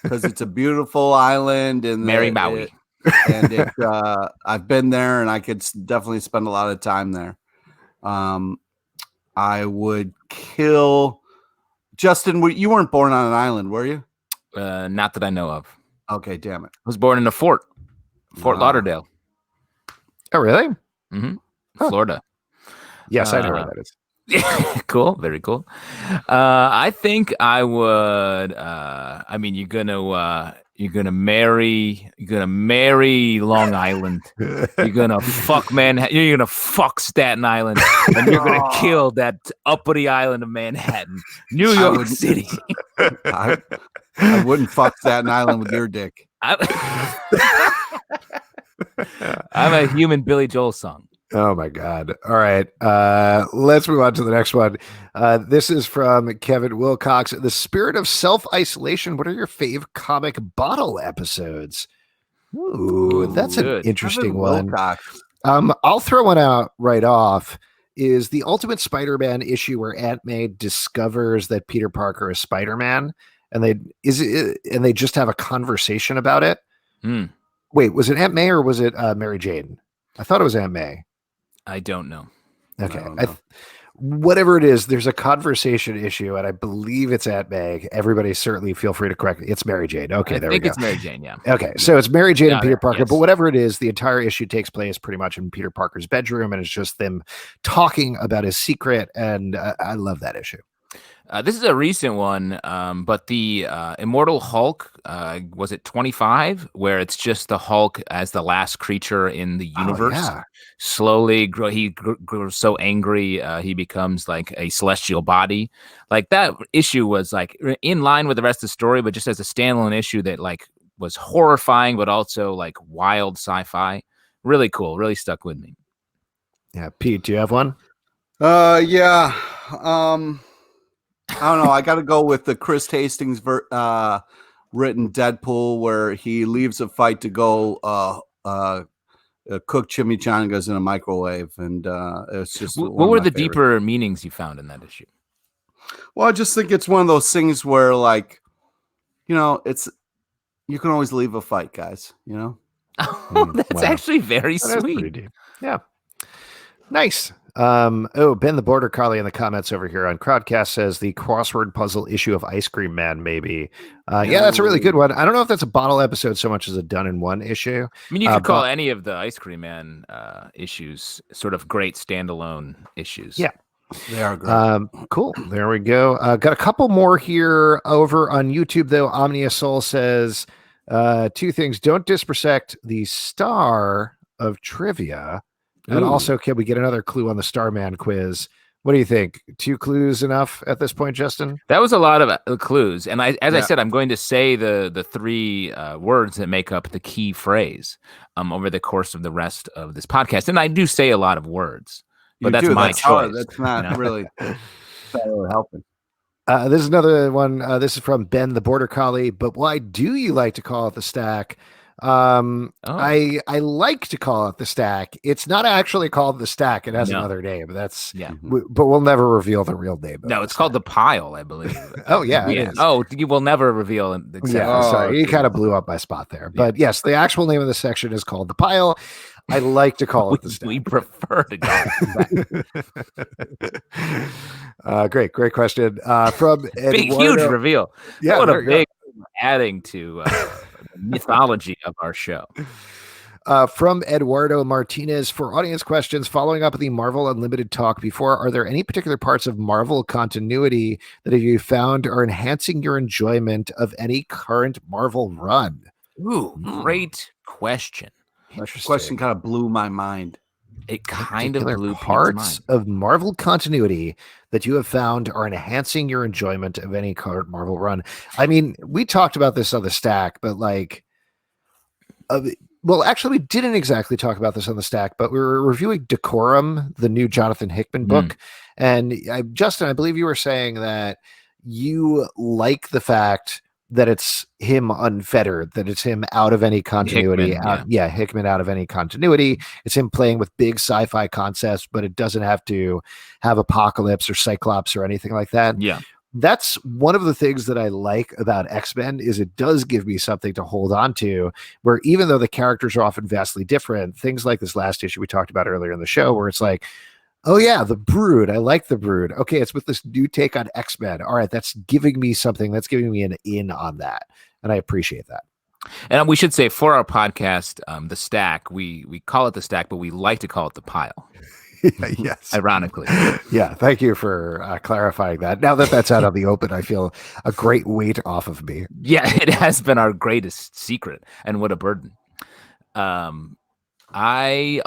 because it's a beautiful island and Marry Maui. I've been there and I could definitely spend a lot of time there. I would kill Justin. You weren't born on an island, were you? Not that I know of. Okay, damn it. I was born in a Fort Lauderdale. Oh, really? Mm-hmm. Huh. Florida. Yes, I know where that is. Yeah, cool. Very cool. I think I would. I mean, you're gonna marry Long Island. You're gonna fuck Manhattan. You're gonna fuck Staten Island, and you're gonna kill that uppity island of Manhattan, New York City. I wouldn't fuck Staten Island with your dick. I'm a human Billy Joel song. Oh my God. All right. Let's move on to the next one. This is from Kevin Wilcox. The spirit of self-isolation. What are your fave comic bottle episodes? Ooh, that's an interesting one. I'll throw one out right off. Is the Ultimate Spider-Man issue where Aunt May discovers that Peter Parker is Spider-Man, and they just have a conversation about it. Wait, was it Aunt May or was it Mary Jane? I thought it was Aunt May. I don't know. Okay. Whatever it is, there's a conversation issue, and I believe it's Aunt May. Everybody certainly feel free to correct me. It's Mary Jane. Okay, there we go. I think it's Mary Jane, yeah. Okay, so it's Mary Jane and Peter Parker, yes. but whatever it is, the entire issue takes place pretty much in Peter Parker's bedroom, and it's just them talking about his secret, and I love that issue. This is a recent one, but the Immortal Hulk, was it 25? Where it's just the Hulk as the last creature in the universe. Oh, yeah. Slowly, he grows so angry, he becomes like a celestial body. Like that issue was like in line with the rest of the story, but just as a standalone issue that like was horrifying, but also like wild sci-fi. Really cool. Really stuck with me. Yeah, Pete, do you have one? Yeah. I don't know. I got to go with the Chris Hastings written Deadpool, where he leaves a fight to go cook chimichangas in a microwave, and it's just. What were the deeper meanings you found in that issue? Well, I just think it's one of those things where, like, it's you can always leave a fight, guys. That's actually very sweet. Yeah, nice. Ben the Border Collie in the comments over here on Crowdcast says the crossword puzzle issue of Ice Cream Man, maybe. Yeah, that's a really good one. I don't know if that's a bottle episode so much as a done in one issue. I mean, you could call any of the Ice Cream Man issues sort of great standalone issues. Yeah. They are great. Cool. There we go. Got a couple more here over on YouTube, though. Omnia Soul says two things. Don't disrespect the star of trivia. And also, can we get another clue on the Starman quiz? What do you think? 2 clues enough at this point, Justin? That was a lot of clues. And I said, I'm going to say the 3 words that make up the key phrase over the course of the rest of this podcast. And I do say a lot of words, but that's my choice. That's not really helping. This is another one. This is from Ben the Border Collie. But why do you like to call it the stack? I like to call it the stack. It's not actually called the stack. It has another name. But we'll never reveal the real name. No, it's called the pile, I believe. Oh yeah, it is. Oh, you will never reveal it. Sorry, you kind of blew up my spot there. But yes, the actual name of the section is called the pile. I like to call it the stack. We prefer to call it. Great question. From big, huge reveal. Yeah, what a big adding to the mythology of our show. From Eduardo Martinez, for audience questions, following up the Marvel Unlimited talk before, are there any particular parts of Marvel continuity that you found are enhancing your enjoyment of any current Marvel run? Ooh, great question. This question kind of blew my mind. It kind of blew parts of Marvel continuity that you have found are enhancing your enjoyment of any current Marvel run. I mean, we talked about this on the stack, but well, actually, we didn't exactly talk about this on the stack, but we were reviewing Decorum, the new Jonathan Hickman book. And Justin, I believe you were saying that you like the fact that it's him unfettered, that it's him out of any continuity. Hickman out of any continuity. It's him playing with big sci-fi concepts, but it doesn't have to have Apocalypse or Cyclops or anything like that. Yeah. That's one of the things that I like about X-Men is it does give me something to hold on to, where even though the characters are often vastly different, things like this last issue we talked about earlier in the show, where it's like, oh yeah, the Brood. I like the Brood. Okay, it's with this new take on X-Men. All right, that's giving me something. That's giving me an in on that, and I appreciate that. And we should say for our podcast, the stack, we call it the stack, but we like to call it the pile. Yes, ironically. Yeah, thank you for clarifying that. Now that that's out of the open, I feel a great weight off of me. Yeah, it has been our greatest secret, and what a burden. My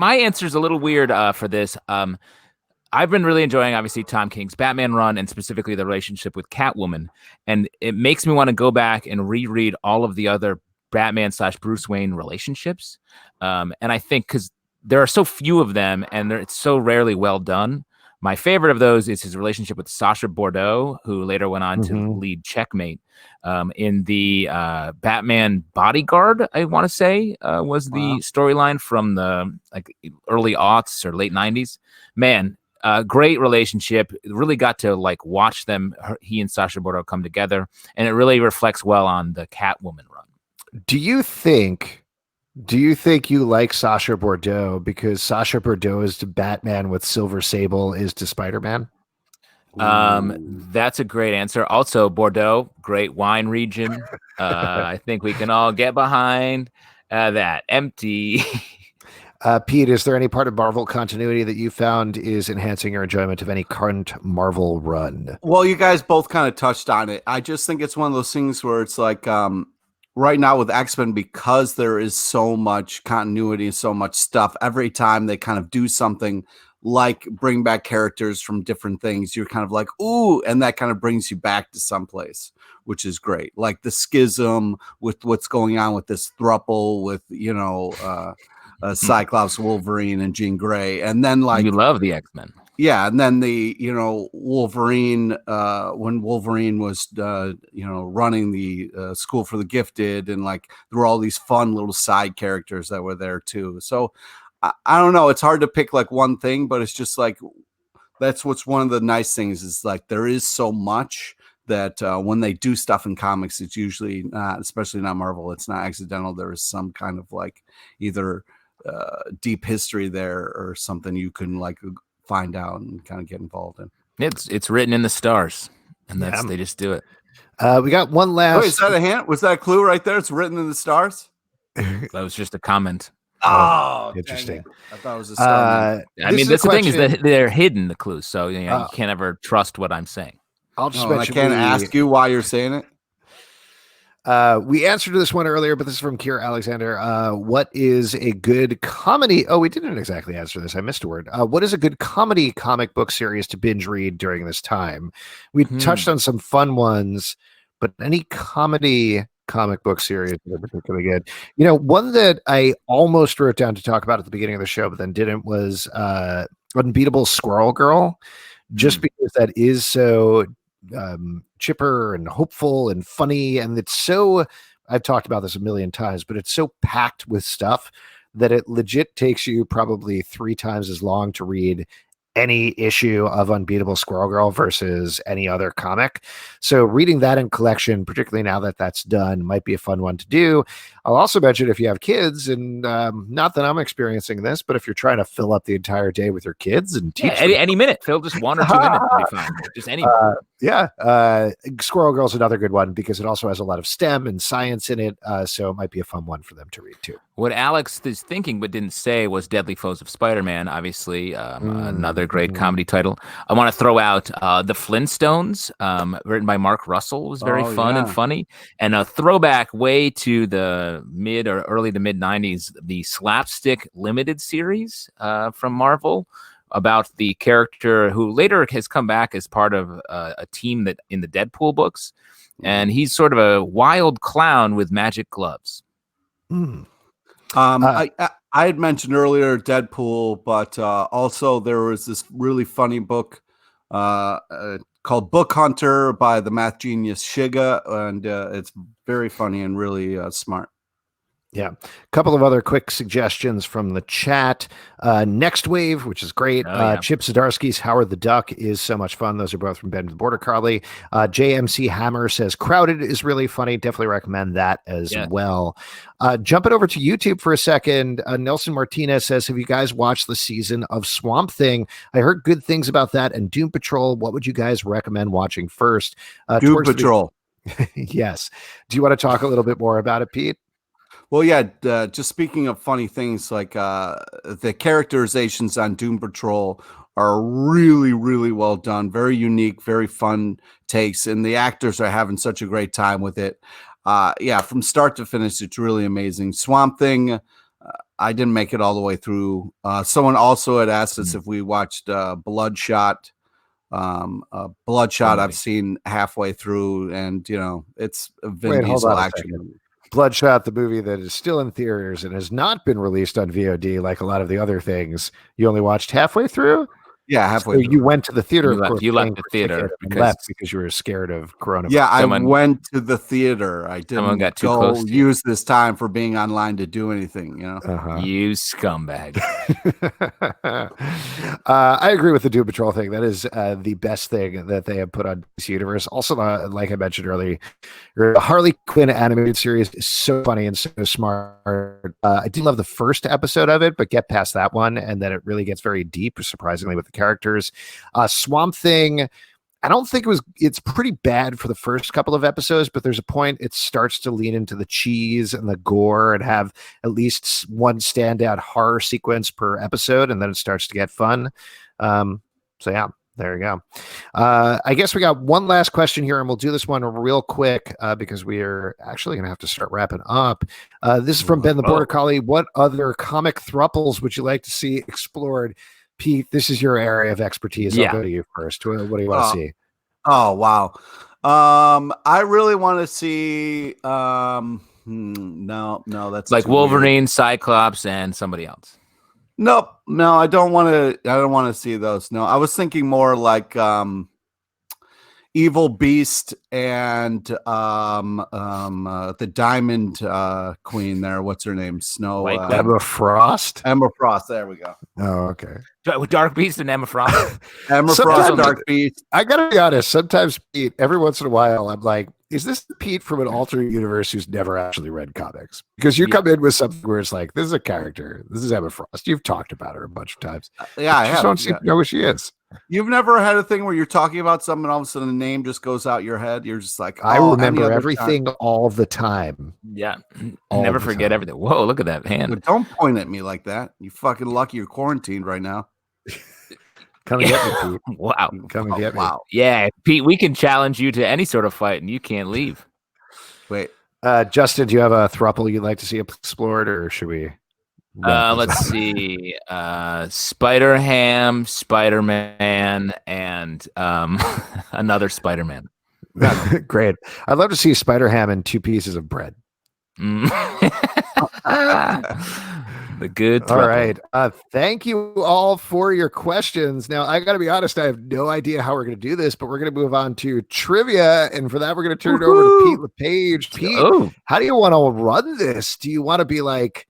answer is a little weird for this. I've been really enjoying, obviously, Tom King's Batman run and specifically the relationship with Catwoman. And it makes me want to go back and reread all of the other Batman/Bruce Wayne relationships. And I think because there are so few of them and it's so rarely well done. My favorite of those is his relationship with Sacha Bordeaux, who later went on to lead Checkmate in the Batman Bodyguard, I want to say, was the storyline from the early aughts or late 90s. Man, great relationship. Really got to watch them, he and Sacha Bordeaux come together, and it really reflects well on the Catwoman run. Do you think you like Sacha Bordeaux because Sacha Bordeaux is to Batman what Silver Sable is to Spider-Man? That's a great answer. Also, Bordeaux, great wine region. I think we can all get behind that. Empty. Pete, is there any part of Marvel continuity that you found is enhancing your enjoyment of any current Marvel run? Well, you guys both kind of touched on it. I just think it's one of those things where it's like, right now with X-Men, because there is so much continuity and so much stuff, every time they kind of do something like bring back characters from different things, you're kind of like, ooh, and that kind of brings you back to someplace, which is great. Like the schism with what's going on with this throuple with, Cyclops, Wolverine, and Jean Grey. And then you love the X-Men. Yeah, and then the Wolverine when Wolverine was running the School for the Gifted, and there were all these fun little side characters that were there too. So I don't know, it's hard to pick one thing, but it's just that's what's one of the nice things is there is so much that when they do stuff in comics, it's usually not, especially not Marvel, it's not accidental. There is some kind of either deep history there or something you can find out and kind of get involved in. It's written in the stars, and they just do it. We got one last. Wait, is that a hint? Was that a clue right there? It's written in the stars. That was just a comment. Oh, interesting. I thought it was a star. I mean, that's the thing is that they're hidden, the clues, so you can't ever trust what I'm saying. I'll just I can't ask you why you're saying it. We answered this one earlier, but this is from Kira Alexander. What is a good comedy? Oh, we didn't exactly answer this. I missed a word. What is a good comedy comic book series to binge read during this time? We touched on some fun ones, but any comedy comic book series that are particularly good? One that I almost wrote down to talk about at the beginning of the show, but then didn't, was Unbeatable Squirrel Girl, just because that is so chipper and hopeful and funny, and it's so. I've talked about this a million times, but it's so packed with stuff that it legit takes you probably 3 times as long to read any issue of Unbeatable Squirrel Girl versus any other comic. So reading that in collection, particularly now that that's done, might be a fun one to do. I'll also mention if you have kids, and not that I'm experiencing this, but if you're trying to fill up the entire day with your kids and teach any minute, Phil, just 1 or 2 minutes would be fine. Just any. Squirrel Girl's another good one because it also has a lot of STEM and science in it. So it might be a fun one for them to read too. What Alex is thinking but didn't say was Deadly Foes of Spider-Man, obviously, another great comedy title. I want to throw out The Flintstones, written by Mark Russell, was very fun and funny. And a throwback way to the mid or early to mid 90s, the Slapstick Limited series from Marvel, about the character who later has come back as part of a team that in the Deadpool books. And he's sort of a wild clown with magic gloves. I had mentioned earlier Deadpool, but also there was this really funny book called Book Hunter by the math genius Shiga, and it's very funny and really smart. Yeah. A couple of other quick suggestions from the chat. Next Wave, which is great. Chip Zdarsky's Howard the Duck is so much fun. Those are both from Ben the Border Collie. JMC Hammer says Crowded is really funny. Definitely recommend that as well. Jumping over to YouTube for a second. Nelson Martinez says, have you guys watched the season of Swamp Thing? I heard good things about that. And Doom Patrol. What would you guys recommend watching first? Doom Patrol. Yes. Do you want to talk a little bit more about it, Pete? Well, yeah, just speaking of funny things, like the characterizations on Doom Patrol are really, really well done. Very unique, very fun takes, and the actors are having such a great time with it. From start to finish, it's really amazing. Swamp Thing, I didn't make it all the way through. Someone also had asked us if we watched Bloodshot. Bloodshot, I've seen halfway through, and, it's a Vin Diesel action. Bloodshot, the movie that is still in theaters and has not been released on VOD like a lot of the other things, you only watched halfway through? Yeah, halfway through. You went to the theater. You left the theater because you were scared of coronavirus. Yeah, I went to the theater. I didn't got too close use this time for being online to do anything. You scumbag. I agree with the Doom Patrol thing. That is the best thing that they have put on DC Universe. Also, like I mentioned earlier, the Harley Quinn animated series is so funny and so smart. I did love the first episode of it, but get past that one, and then it really gets very deep, surprisingly, with the characters. Swamp Thing, I don't think it's pretty bad for the first couple of episodes, but there's a point it starts to lean into the cheese and the gore and have at least one standout horror sequence per episode, and then it starts to get fun. There you go. I guess we got one last question here, and we'll do this one real quick because we are actually going to have to start wrapping up. This is from Ben the Border Collie. What other comic thruples would you like to see explored? Pete, this is your area of expertise. I'll go to you first. What do you want to see? Oh, wow. I really want to see no, that's like Wolverine, weird. Cyclops, and somebody else. Nope. No, I don't want to see those. No, I was thinking more like Evil Beast and the Diamond Queen there. What's her name? Snow. Emma Frost. Emma Frost. There we go. Oh, okay. Dark Beast and Emma Frost. Emma Frost, Dark Beast. I gotta be honest. Sometimes, Pete, every once in a while, I'm like, is this Pete from an alternate universe who's never actually read comics? Because you come in with something where it's like, this is a character. This is Emma Frost. You've talked about her a bunch of times. I have. Don't seem to know who she is. You've never had a thing where you're talking about something and all of a sudden the name just goes out your head. You're just like, I remember everything all the time. Yeah. Never forget everything. Whoa, look at that hand. But don't point at me like that. You fucking lucky you're quarantined right now. Come and get me, Pete. Wow. Come and get me. Wow. Yeah, Pete, we can challenge you to any sort of fight and you can't leave. Wait. Justin, do you have a thruple you'd like to see explored, or should we? Let's see. Spider-Ham, Spider-Man, and another Spider-Man. Great. I'd love to see Spider-Ham and 2 pieces of bread. The good All throuple. right. Thank you all for your questions. Now, I got to be honest, I have no idea how we're going to do this, but we're going to move on to trivia. And for that, we're going to turn it over to Pete LePage. Pete, how do you want to run this? Do you want to be like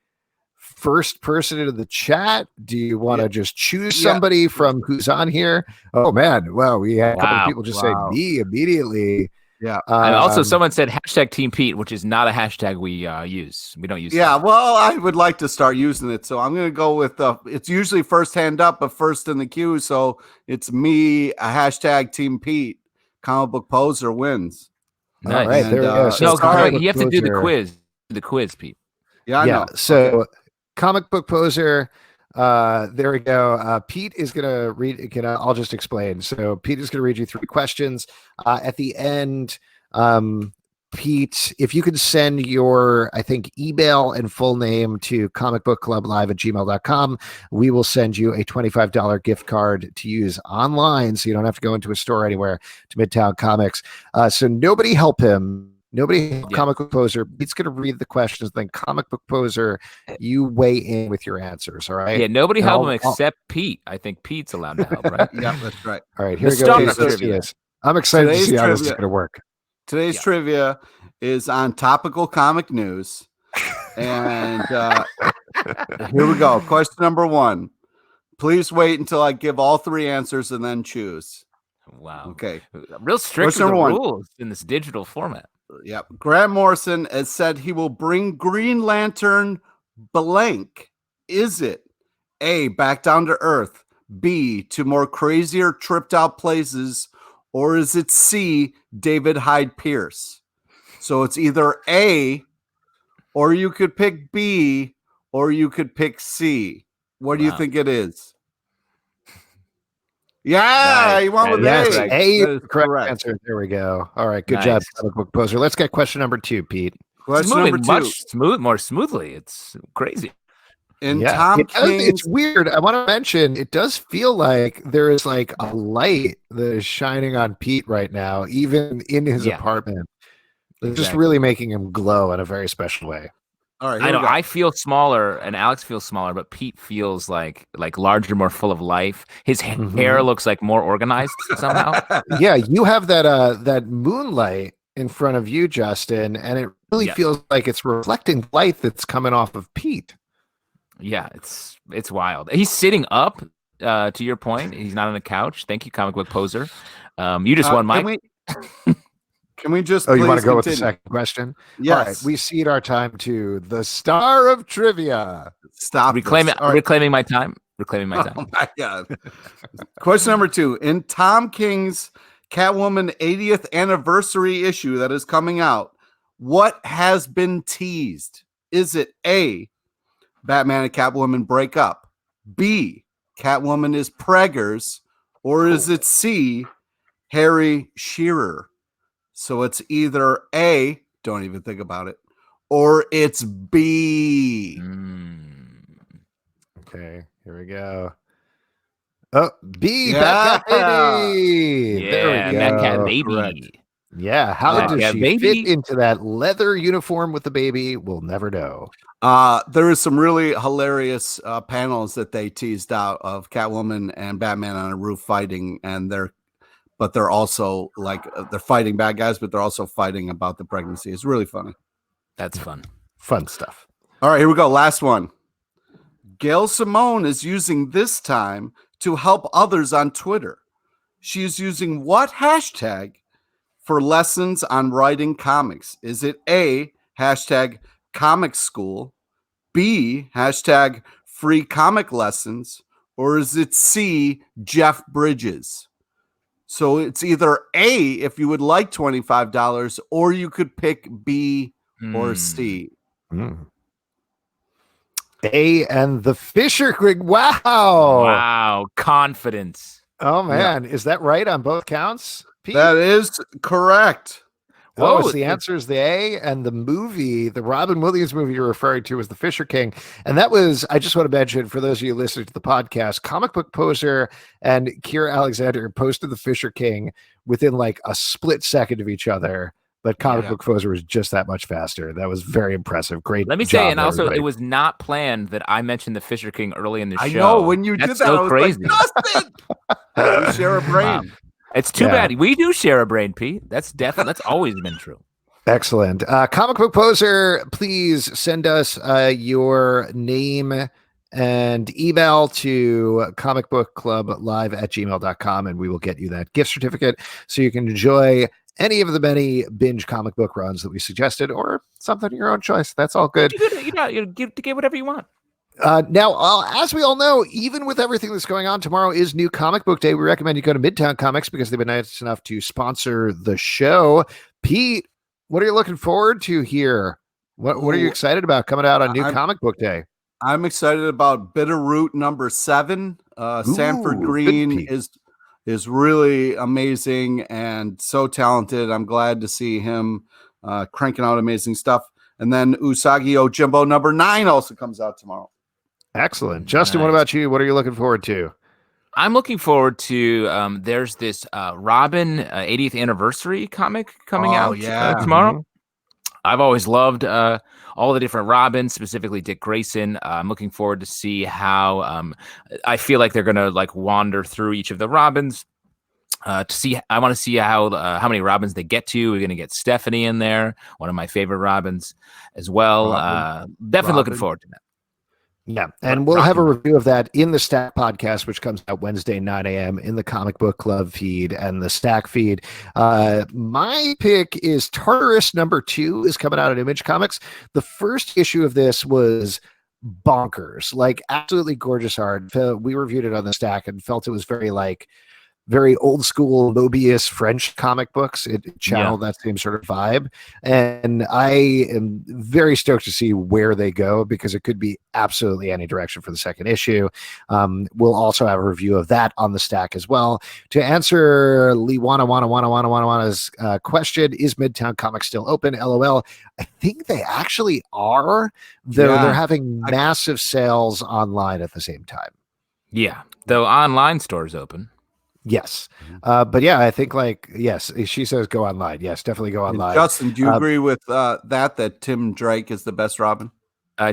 first person into the chat? Do you want to just choose somebody from who's on here? Oh, man. Well, we had a couple of people just say me immediately. Yeah. And also someone said hashtag Team Pete, which is not a hashtag we use. We don't use that. Well, I would like to start using it. So I'm going to go with it's usually first hand up, but first in the queue. So it's me, a hashtag Team Pete. Comic book poser wins. Nice. All right. And, there we go. So you have to do the quiz. The quiz, Pete. Yeah, I know. So comic book poser. There we go. Pete is gonna read. I'll just explain. So Pete is gonna read you 3 questions. At the end, Pete, if you could send your, I think, email and full name to comicbookclublive@gmail.com, we will send you a $25 gift card to use online, so you don't have to go into a store anywhere, to Midtown Comics. So nobody help him. Comic book poser. Pete's going to read the questions. Then comic book poser, you weigh in with your answers. All right. Yeah. Nobody help him except Pete. I think Pete's allowed to help, right? Yeah, that's right. All right. Here we go. Let's do this. I'm excited to see how this is going to work. Today's trivia is on topical comic news. And here we go. Question number 1. Please wait until I give all 3 answers and then choose. Wow. Okay. Real strict with the rules in this digital format. Yep. Grant Morrison has said he will bring Green Lantern blank. Is it A, back down to Earth, B, to more crazier tripped out places, or is it C, David Hyde Pierce? So it's either A, or you could pick B, or you could pick C. What do you think it is? Yeah, you went with A. A, correct answer. There we go. All right, good job, comic book poser. Let's get question number 2, Pete. Question number 2. More smoothly. It's crazy. It's weird. I want to mention, it does feel like there is like a light that is shining on Pete right now, even in his apartment. It's just really making him glow in a very special way. All right, I know. I feel smaller, and Alex feels smaller, but Pete feels like larger, more full of life. His hair looks like more organized somehow. Yeah, you have that moonlight in front of you, Justin, and it really feels like it's reflecting light that's coming off of Pete. Yeah, it's wild. He's sitting up. To your point, he's not on the couch. Thank you, comic book poser. You just won my. Can we just? Oh, you want to go with the second question? Yes. All right, we cede our time to the star of trivia. Stop. Reclaiming my time. Reclaiming my time. Oh my God. Question number 2. In Tom King's Catwoman 80th anniversary issue that is coming out, what has been teased? Is it A, Batman and Catwoman break up, B, Catwoman is preggers, or is it C, Harry Shearer? So it's either A, don't even think about it, or it's B. Okay, here we go. Oh, B, Batcat Baby. There we go. Batcat Baby. Correct. Yeah, how does she fit into that leather uniform with the baby? We'll never know. There is some really hilarious panels that they teased out of Catwoman and Batman on a roof fighting, and they're also like they're fighting bad guys, but they're also fighting about the pregnancy. It's really funny. That's fun. Fun stuff. All right, here we go. Last one. Gail Simone is using this time to help others on Twitter. She is using what hashtag for lessons on writing comics? Is it A, hashtag comic school, B, hashtag free comic lessons, or is it C, Jeff Bridges? So it's either A, if you would like $25, or you could pick B or C. A and the Fisher King. Wow. Wow. Confidence. Oh, man. Is that right on both counts, Pete? That is correct. Oh, so the answer is the A, and the movie, the Robin Williams movie you're referring to, was The Fisher King. And that was, I just want to mention, for those of you listening to the podcast, Comic Book Poser and Kira Alexander posted The Fisher King within like a split second of each other But Comic Book Poser was just that much faster. That was very impressive. Great. Let me job, say, and also everybody. it was not planned that I mentioned the Fisher King early in the show. I know when you did that, so I was crazy. like, Dustin, we share a brain. It's too bad. We do share a brain, Pete. That's always been true. Excellent. Comic Book Poser, please send us your name and email to comicbookclublive@gmail.com, and we will get you that gift certificate so you can enjoy any of the many binge comic book runs that we suggested, or something of your own choice. That's all good. You get whatever you want. Now, as we all know, even with everything that's going on, tomorrow is New Comic Book Day. We recommend you go to Midtown Comics because they've been nice enough to sponsor the show. Pete, what are you looking forward to here? What are you excited about coming out on New Comic Book Day? I'm excited about Bitterroot number 7. Sanford Green is really amazing and so talented. I'm glad to see him cranking out amazing stuff. And then Usagi Ojimbo number 9 also comes out tomorrow. Excellent. Justin, What about you? What are you looking forward to? I'm looking forward to there's this Robin 80th anniversary comic coming out tomorrow. Mm-hmm. I've always loved all the different Robins, specifically Dick Grayson. I'm looking forward to see how I feel like they're going to like wander through each of the Robins. I want to see how many Robins they get to. We're going to get Stephanie in there, one of my favorite Robins as well. Definitely looking forward to that. Yeah, and we'll have a review of that in the Stack podcast, which comes out Wednesday, 9 a.m. in the Comic Book Club feed and the Stack feed. My pick is Tartarus number 2 is coming out at Image Comics. The first issue of this was bonkers, like absolutely gorgeous art. We reviewed it on the Stack and felt it was very old school Mobius French comic books. It channeled that same sort of vibe. And I am very stoked to see where they go because it could be absolutely any direction for the second issue. We'll also have a review of that on the Stack as well. To answer Wana's question, is Midtown Comics still open? LOL. I think they actually are. They're having massive sales online at the same time. Yeah, though online store's open. Yes. But yeah, I think yes, she says go online. Yes, definitely go online. And Justin, do you agree with that Tim Drake is the best Robin?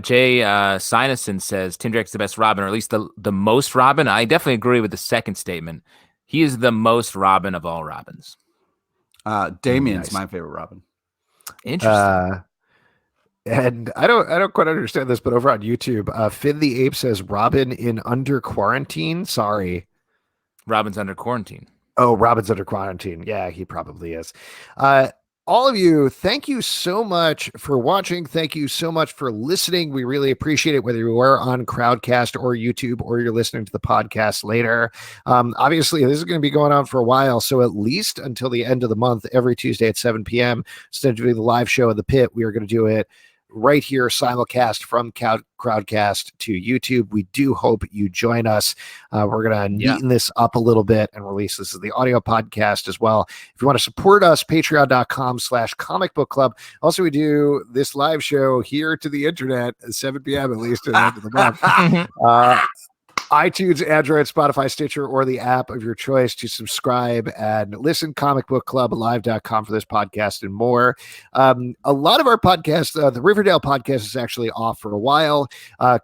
Jay Sinison says Tim Drake's the best Robin, or at least the most Robin. I definitely agree with the second statement. He is the most Robin of all Robins. Damien's my favorite Robin. Interesting. And I don't quite understand this, but over on YouTube, Finn the Ape says Robin in under quarantine. Sorry. Robin's under quarantine. Oh, Robin's under quarantine. Yeah, he probably is. All of you, thank you so much for watching. Thank you so much for listening. We really appreciate it, whether you are on Crowdcast or YouTube or you're listening to the podcast later. Obviously, this is going to be going on for a while, so at least until the end of the month, every Tuesday at 7 p.m., instead of doing the live show in the pit, we are going to do it right here, simulcast from Crowdcast to YouTube. We do hope you join us. We're going to neaten this up a little bit and release this as the audio podcast as well. If you want to support us, patreon.com/comic book club. Also, we do this live show here to the internet at 7 p.m. at least at the end of the month. iTunes, Android, Spotify, Stitcher, or the app of your choice to subscribe and listen. comicbookclublive.com for this podcast and more. A lot of our podcasts, the Riverdale podcast is actually off for a while.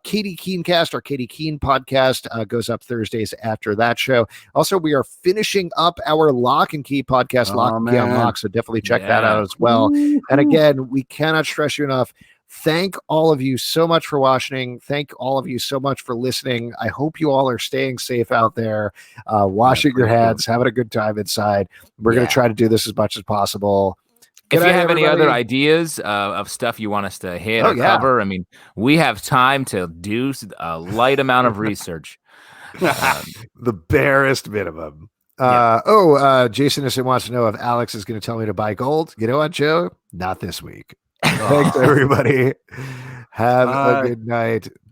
Katie Keencast, our Katie Keen podcast, goes up Thursdays after that show. Also, we are finishing up our Lock and Key podcast, Lock and Key on Lock, so definitely check that out as well. And again, we cannot stress you enough. Thank all of you so much for watching. Thank all of you so much for listening. I hope you all are staying safe out there, washing your hands, having a good time inside. We're going to try to do this as much as possible. If you have any other ideas of stuff you want us to hit or cover, I mean, we have time to do a light amount of research. The barest minimum. Jason Nisson wants to know if Alex is going to tell me to buy gold. You know what, Joe? Not this week. Thanks, everybody. Have a good night.